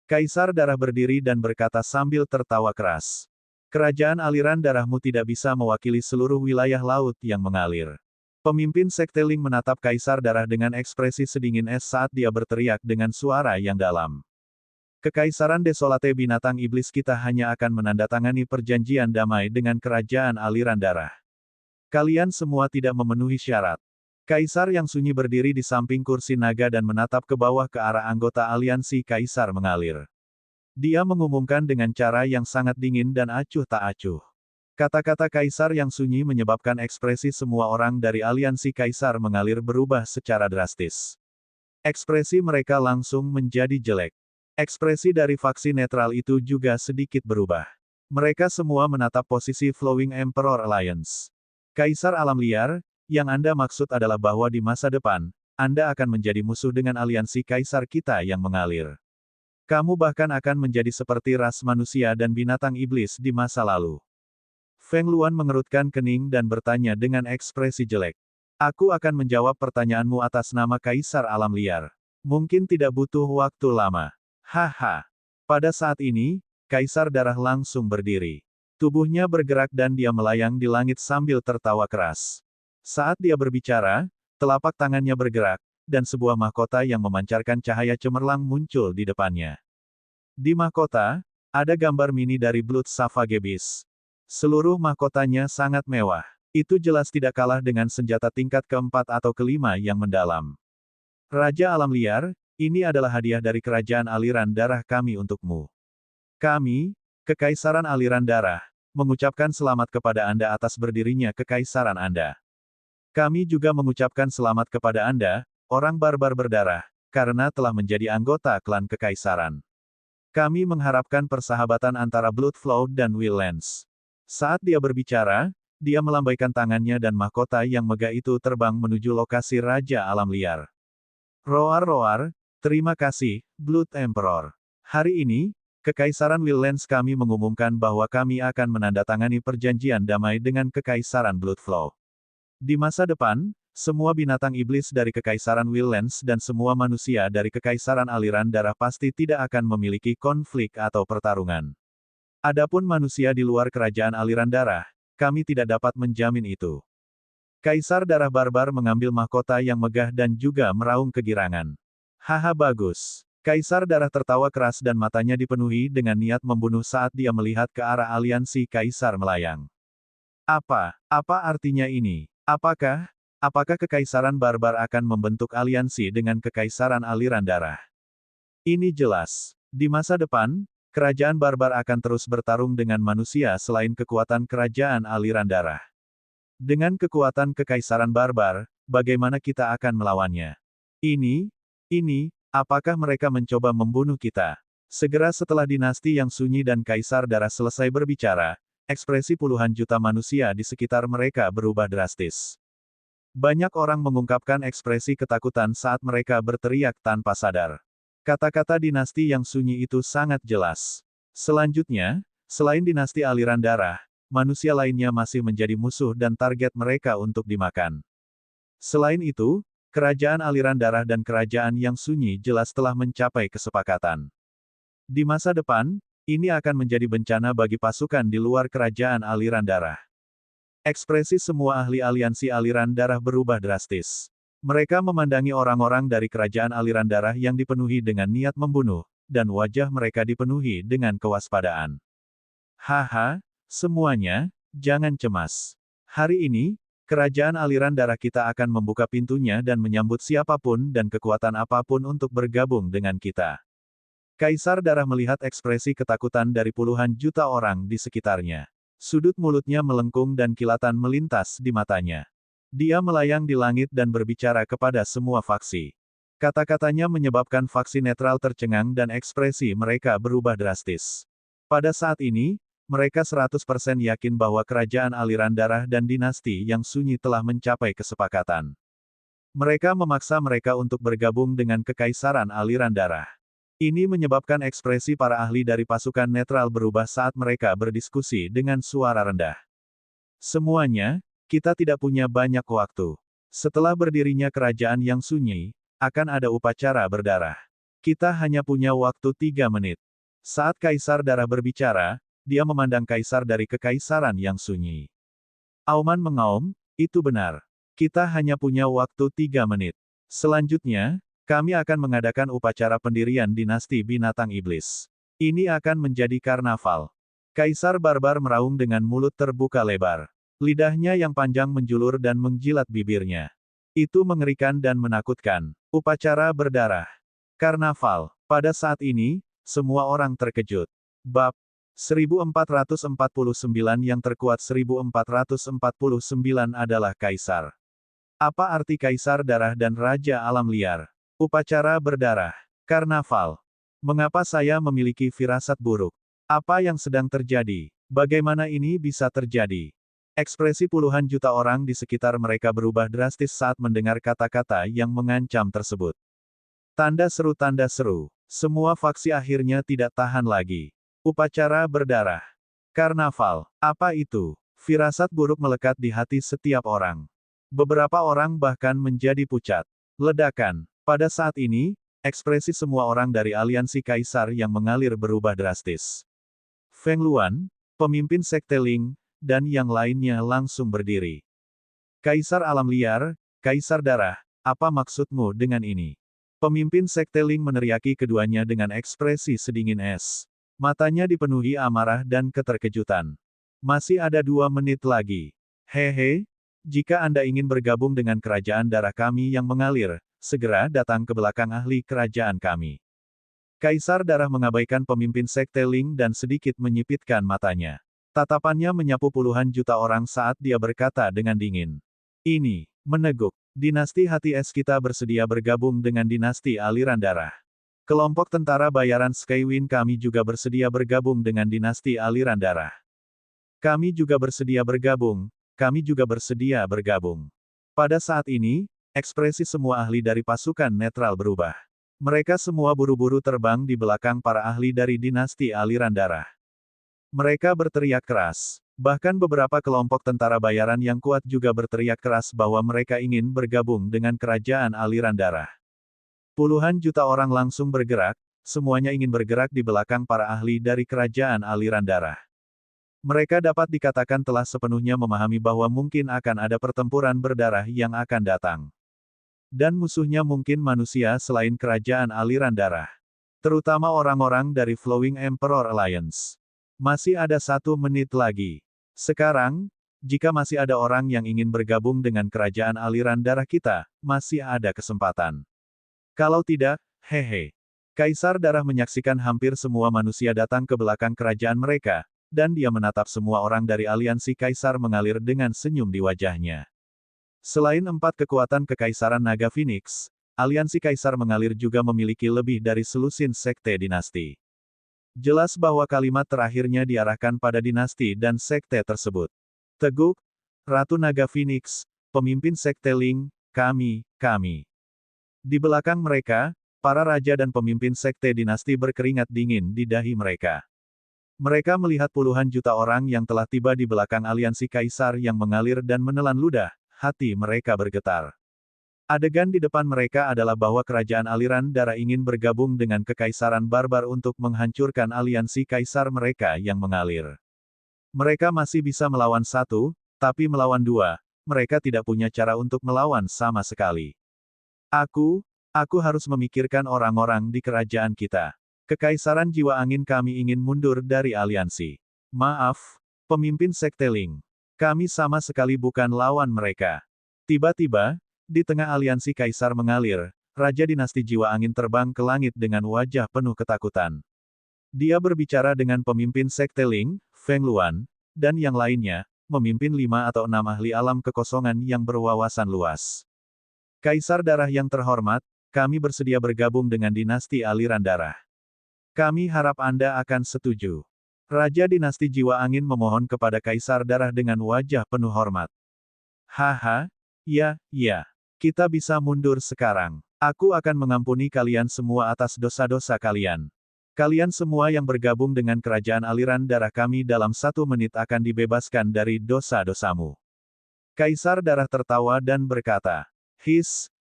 Kaisar darah berdiri dan berkata sambil tertawa keras. Kerajaan aliran darahmu tidak bisa mewakili seluruh wilayah laut yang mengalir. Pemimpin Sekte Ling menatap Kaisar darah dengan ekspresi sedingin es saat dia berteriak dengan suara yang dalam. Kekaisaran Desolate binatang iblis kita hanya akan menandatangani perjanjian damai dengan kerajaan aliran darah. Kalian semua tidak memenuhi syarat. Kaisar yang sunyi berdiri di samping kursi naga dan menatap ke bawah ke arah anggota aliansi Kaisar mengalir. Dia mengumumkan dengan cara yang sangat dingin dan acuh tak acuh. Kata-kata Kaisar yang sunyi menyebabkan ekspresi semua orang dari aliansi Kaisar mengalir berubah secara drastis. Ekspresi mereka langsung menjadi jelek. Ekspresi dari faksi netral itu juga sedikit berubah. Mereka semua menatap posisi Flowing Emperor Alliance. Kaisar alam liar, yang Anda maksud adalah bahwa di masa depan, Anda akan menjadi musuh dengan aliansi Kaisar kita yang mengalir. Kamu bahkan akan menjadi seperti ras manusia dan binatang iblis di masa lalu. Feng Luan mengerutkan kening dan bertanya dengan ekspresi jelek. Aku akan menjawab pertanyaanmu atas nama Kaisar alam liar. Mungkin tidak butuh waktu lama. Haha. Pada saat ini, Kaisar darah langsung berdiri. Tubuhnya bergerak dan dia melayang di langit sambil tertawa keras. Saat dia berbicara, telapak tangannya bergerak, dan sebuah mahkota yang memancarkan cahaya cemerlang muncul di depannya. Di mahkota, ada gambar mini dari Blood Savage Beast. Seluruh mahkotanya sangat mewah. Itu jelas tidak kalah dengan senjata tingkat keempat atau kelima yang mendalam. Raja alam liar, ini adalah hadiah dari kerajaan aliran darah kami untukmu. Kami, Kekaisaran Aliran Darah, mengucapkan selamat kepada Anda atas berdirinya Kekaisaran Anda. Kami juga mengucapkan selamat kepada Anda, orang barbar berdarah, karena telah menjadi anggota klan Kekaisaran. Kami mengharapkan persahabatan antara Bloodflow dan Will Lance. Saat dia berbicara, dia melambaikan tangannya dan mahkota yang megah itu terbang menuju lokasi Raja Alam Liar. Roar-roar. Terima kasih, Blood Emperor. Hari ini, Kekaisaran Will Lance kami mengumumkan bahwa kami akan menandatangani perjanjian damai dengan Kekaisaran Bloodflow. Di masa depan, semua binatang iblis dari Kekaisaran Will Lance dan semua manusia dari Kekaisaran Aliran Darah pasti tidak akan memiliki konflik atau pertarungan. Adapun manusia di luar kerajaan aliran darah, kami tidak dapat menjamin itu. Kaisar darah barbar mengambil mahkota yang megah dan juga meraung kegirangan. Haha bagus. Kaisar darah tertawa keras dan matanya dipenuhi dengan niat membunuh saat dia melihat ke arah aliansi Kaisar melayang. Apa artinya ini? Apakah Kekaisaran barbar akan membentuk aliansi dengan Kekaisaran aliran darah? Ini jelas. Di masa depan, kerajaan barbar akan terus bertarung dengan manusia selain kekuatan kerajaan aliran darah. Dengan kekuatan Kekaisaran barbar, bagaimana kita akan melawannya? Ini, apakah mereka mencoba membunuh kita? Segera setelah dinasti yang sunyi dan Kaisar darah selesai berbicara, ekspresi puluhan juta manusia di sekitar mereka berubah drastis. Banyak orang mengungkapkan ekspresi ketakutan saat mereka berteriak tanpa sadar. Kata-kata dinasti yang sunyi itu sangat jelas. Selanjutnya, selain dinasti aliran darah, manusia lainnya masih menjadi musuh dan target mereka untuk dimakan. Selain itu, kerajaan aliran darah dan kerajaan yang sunyi jelas telah mencapai kesepakatan. Di masa depan, ini akan menjadi bencana bagi pasukan di luar kerajaan aliran darah. Ekspresi semua ahli aliansi aliran darah berubah drastis. Mereka memandangi orang-orang dari kerajaan aliran darah yang dipenuhi dengan niat membunuh, dan wajah mereka dipenuhi dengan kewaspadaan. Haha, semuanya, jangan cemas. Hari ini, kerajaan aliran darah kita akan membuka pintunya dan menyambut siapapun dan kekuatan apapun untuk bergabung dengan kita. Kaisar darah melihat ekspresi ketakutan dari puluhan juta orang di sekitarnya. Sudut mulutnya melengkung dan kilatan melintas di matanya. Dia melayang di langit dan berbicara kepada semua faksi. Kata-katanya menyebabkan faksi netral tercengang dan ekspresi mereka berubah drastis. Pada saat ini, mereka 100% yakin bahwa kerajaan aliran darah dan dinasti yang sunyi telah mencapai kesepakatan. Mereka memaksa mereka untuk bergabung dengan kekaisaran aliran darah. Ini menyebabkan ekspresi para ahli dari pasukan netral berubah saat mereka berdiskusi dengan suara rendah. Semuanya, kita tidak punya banyak waktu. Setelah berdirinya kerajaan yang sunyi, akan ada upacara berdarah. Kita hanya punya waktu 3 menit. Saat Kaisar Darah berbicara, dia memandang Kaisar dari kekaisaran yang sunyi. Auman mengaum, itu benar. Kita hanya punya waktu 3 menit. Selanjutnya, kami akan mengadakan upacara pendirian dinasti binatang iblis. Ini akan menjadi karnaval. Kaisar Barbar meraung dengan mulut terbuka lebar. Lidahnya yang panjang menjulur dan menjilat bibirnya. Itu mengerikan dan menakutkan. Upacara berdarah. Karnaval. Pada saat ini, semua orang terkejut. Bab 1449 yang terkuat 1449 adalah Kaisar. Apa arti Kaisar Darah dan Raja Alam Liar? Upacara berdarah. Karnaval. Mengapa saya memiliki firasat buruk? Apa yang sedang terjadi? Bagaimana ini bisa terjadi? Ekspresi puluhan juta orang di sekitar mereka berubah drastis saat mendengar kata-kata yang mengancam tersebut. Tanda seru. Semua faksi akhirnya tidak tahan lagi. Upacara berdarah. Karnaval. Apa itu? Firasat buruk melekat di hati setiap orang. Beberapa orang bahkan menjadi pucat. Ledakan. Pada saat ini, ekspresi semua orang dari aliansi Kaisar yang mengalir berubah drastis. Feng Luan, pemimpin Sekte Ling, dan yang lainnya langsung berdiri. Kaisar Alam Liar, Kaisar Darah, apa maksudmu dengan ini? Pemimpin Sekte Ling meneriaki keduanya dengan ekspresi sedingin es. Matanya dipenuhi amarah dan keterkejutan. Masih ada 2 menit lagi. Hehe, jika Anda ingin bergabung dengan kerajaan darah kami yang mengalir, segera datang ke belakang ahli kerajaan kami. Kaisar Darah mengabaikan pemimpin Sekte Ling dan sedikit menyipitkan matanya. Tatapannya menyapu puluhan juta orang saat dia berkata dengan dingin. Ini, meneguk, dinasti hati es kita bersedia bergabung dengan dinasti aliran darah. Kelompok tentara bayaran Skywin kami juga bersedia bergabung dengan dinasti aliran darah. Kami juga bersedia bergabung, Pada saat ini, ekspresi semua ahli dari pasukan netral berubah. Mereka semua buru-buru terbang di belakang para ahli dari dinasti aliran darah. Mereka berteriak keras. Bahkan beberapa kelompok tentara bayaran yang kuat juga berteriak keras bahwa mereka ingin bergabung dengan kerajaan aliran darah. Puluhan juta orang langsung bergerak, semuanya ingin bergerak di belakang para ahli dari kerajaan aliran darah. Mereka dapat dikatakan telah sepenuhnya memahami bahwa mungkin akan ada pertempuran berdarah yang akan datang. Dan musuhnya mungkin manusia selain kerajaan aliran darah. Terutama orang-orang dari Flowing Emperor Alliance. Masih ada 1 menit lagi. Sekarang, jika masih ada orang yang ingin bergabung dengan kerajaan aliran darah kita, masih ada kesempatan. Kalau tidak, hehe. Kaisar Darah menyaksikan hampir semua manusia datang ke belakang kerajaan mereka, dan dia menatap semua orang dari aliansi Kaisar mengalir dengan senyum di wajahnya. Selain 4 kekuatan Kekaisaran Naga Phoenix, aliansi Kaisar mengalir juga memiliki lebih dari selusin sekte dinasti. Jelas bahwa kalimat terakhirnya diarahkan pada dinasti dan sekte tersebut. Teguk, Ratu Naga Phoenix, pemimpin Sekte Ling, kami. Di belakang mereka, para raja dan pemimpin sekte dinasti berkeringat dingin di dahi mereka. Mereka melihat puluhan juta orang yang telah tiba di belakang aliansi Kaisar yang mengalir dan menelan ludah, hati mereka bergetar. Adegan di depan mereka adalah bahwa kerajaan aliran darah ingin bergabung dengan kekaisaran barbar untuk menghancurkan aliansi Kaisar mereka yang mengalir. Mereka masih bisa melawan 1, tapi melawan 2, mereka tidak punya cara untuk melawan sama sekali. Aku harus memikirkan orang-orang di kerajaan kita. Kekaisaran jiwa angin kami ingin mundur dari aliansi. Maaf, pemimpin Sekte Ling. Kami sama sekali bukan lawan mereka. Tiba-tiba, di tengah aliansi Kaisar mengalir, Raja Dinasti Jiwa Angin terbang ke langit dengan wajah penuh ketakutan. Dia berbicara dengan pemimpin Sekte Ling, Feng Luan, dan yang lainnya, memimpin 5 atau 6 ahli alam kekosongan yang berwawasan luas. Kaisar Darah yang terhormat, kami bersedia bergabung dengan dinasti aliran darah. Kami harap Anda akan setuju. Raja dinasti Jiwa Angin memohon kepada Kaisar Darah dengan wajah penuh hormat. Haha, ya, kita bisa mundur sekarang. Aku akan mengampuni kalian semua atas dosa-dosa kalian. Kalian semua yang bergabung dengan kerajaan aliran darah kami dalam 1 menit akan dibebaskan dari dosa-dosamu. Kaisar Darah tertawa dan berkata,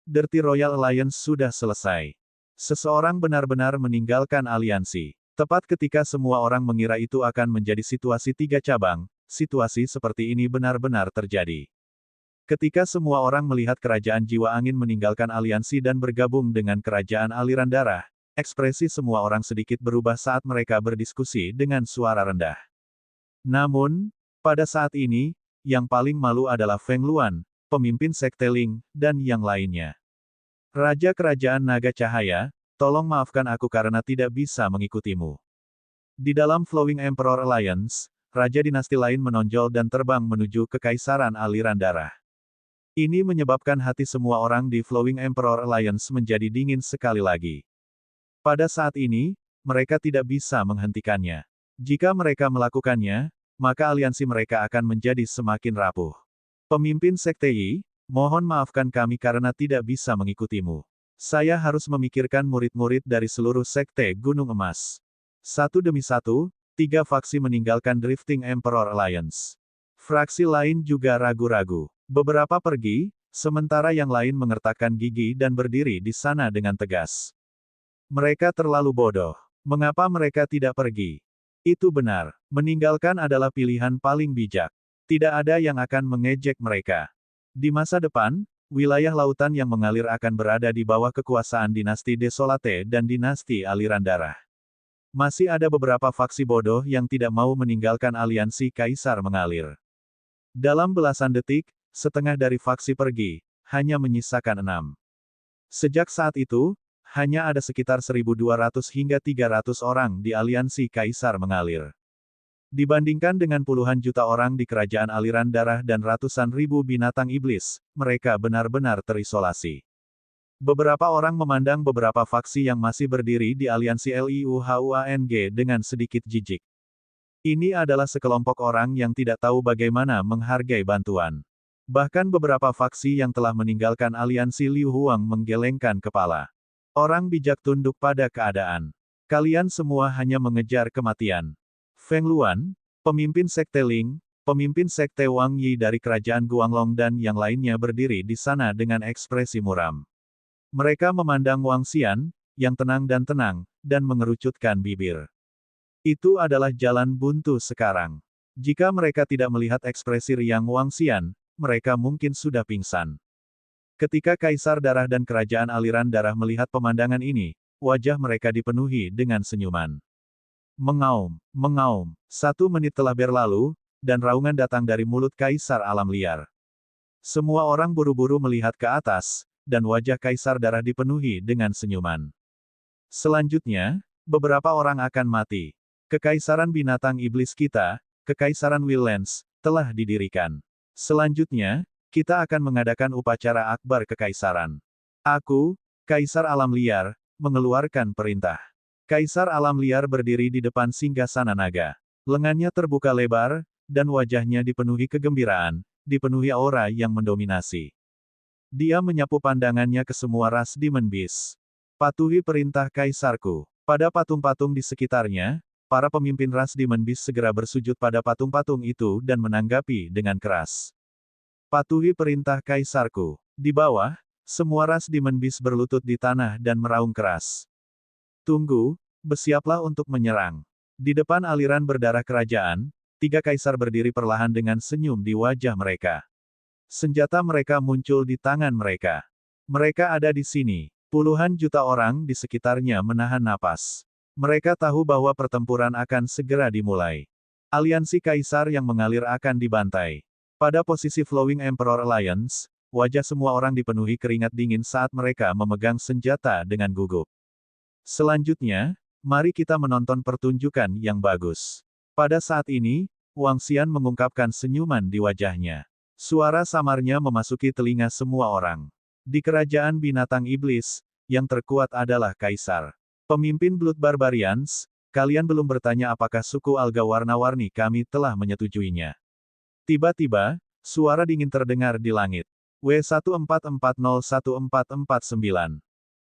Dirty Royal Alliance sudah selesai. Seseorang benar-benar meninggalkan aliansi. Tepat ketika semua orang mengira itu akan menjadi situasi 3 cabang, situasi seperti ini benar-benar terjadi. Ketika semua orang melihat kerajaan Jiwa Angin meninggalkan aliansi dan bergabung dengan kerajaan aliran darah, ekspresi semua orang sedikit berubah saat mereka berdiskusi dengan suara rendah. Namun, pada saat ini, yang paling malu adalah Feng Luan, pemimpin Sekte Ling, dan yang lainnya. Raja Kerajaan Naga Cahaya, tolong maafkan aku karena tidak bisa mengikutimu. Di dalam Flowing Emperor Alliance, Raja dinasti lain menonjol dan terbang menuju ke Kekaisaran Aliran Darah. Ini menyebabkan hati semua orang di Flowing Emperor Alliance menjadi dingin sekali lagi. Pada saat ini, mereka tidak bisa menghentikannya. Jika mereka melakukannya, maka aliansi mereka akan menjadi semakin rapuh. Pemimpin Sekte Yi, mohon maafkan kami karena tidak bisa mengikutimu. Saya harus memikirkan murid-murid dari seluruh Sekte Gunung Emas. Satu demi satu, 3 faksi meninggalkan Drifting Emperor Alliance. Fraksi lain juga ragu-ragu. Beberapa pergi, sementara yang lain mengertakkan gigi dan berdiri di sana dengan tegas. Mereka terlalu bodoh. Mengapa mereka tidak pergi? Itu benar. Meninggalkan adalah pilihan paling bijak. Tidak ada yang akan mengejek mereka. Di masa depan, wilayah lautan yang mengalir akan berada di bawah kekuasaan dinasti Desolate dan dinasti Aliran Darah. Masih ada beberapa faksi bodoh yang tidak mau meninggalkan aliansi Kaisar Mengalir. Dalam belasan detik, setengah dari faksi pergi, hanya menyisakan 6. Sejak saat itu, hanya ada sekitar 1.200 hingga 300 orang di aliansi Kaisar Mengalir. Dibandingkan dengan puluhan juta orang di kerajaan aliran darah dan ratusan ribu binatang iblis, mereka benar-benar terisolasi. Beberapa orang memandang beberapa faksi yang masih berdiri di aliansi Liuhuang dengan sedikit jijik. Ini adalah sekelompok orang yang tidak tahu bagaimana menghargai bantuan. Bahkan beberapa faksi yang telah meninggalkan aliansi Liu Huang menggelengkan kepala. Orang bijak tunduk pada keadaan. Kalian semua hanya mengejar kematian. Feng Luan, pemimpin Sekte Ling, pemimpin Sekte Wang Yi dari kerajaan Guanglong dan yang lainnya berdiri di sana dengan ekspresi muram. Mereka memandang Wang Xian, yang tenang, dan mengerucutkan bibir. Itu adalah jalan buntu sekarang. Jika mereka tidak melihat ekspresi riang Wang Xian, mereka mungkin sudah pingsan. Ketika Kaisar Darah dan Kerajaan Aliran Darah melihat pemandangan ini, wajah mereka dipenuhi dengan senyuman. Mengaum. 1 menit telah berlalu, dan raungan datang dari mulut Kaisar Alam Liar. Semua orang buru-buru melihat ke atas, dan wajah Kaisar Darah dipenuhi dengan senyuman. Selanjutnya, beberapa orang akan mati. Kekaisaran binatang iblis kita, Kekaisaran Willens, telah didirikan. Selanjutnya, kita akan mengadakan upacara akbar kekaisaran. Aku, Kaisar Alam Liar, mengeluarkan perintah. Kaisar Alam Liar berdiri di depan singgasana naga. Lengannya terbuka lebar, dan wajahnya dipenuhi kegembiraan, dipenuhi aura yang mendominasi. Dia menyapu pandangannya ke semua ras Demon Beast. Patuhi perintah Kaisarku. Pada patung-patung di sekitarnya, para pemimpin ras Demon Beast segera bersujud pada patung-patung itu dan menanggapi dengan keras. Patuhi perintah Kaisarku. Di bawah, semua ras Demon Beast berlutut di tanah dan meraung keras. Tunggu, bersiaplah untuk menyerang. Di depan aliran berdarah kerajaan, 3 kaisar berdiri perlahan dengan senyum di wajah mereka. Senjata mereka muncul di tangan mereka. Mereka ada di sini. Puluhan juta orang di sekitarnya menahan napas. Mereka tahu bahwa pertempuran akan segera dimulai. Aliansi kaisar yang mengalir akan dibantai. Pada posisi Flowing Emperor Alliance, wajah semua orang dipenuhi keringat dingin saat mereka memegang senjata dengan gugup. Selanjutnya, mari kita menonton pertunjukan yang bagus. Pada saat ini, Wang Xian mengungkapkan senyuman di wajahnya. Suara samarnya memasuki telinga semua orang. Di kerajaan binatang iblis, yang terkuat adalah Kaisar. Pemimpin Blood Barbarians, kalian belum bertanya apakah suku alga warna-warni kami telah menyetujuinya. Tiba-tiba, suara dingin terdengar di langit. W14401449.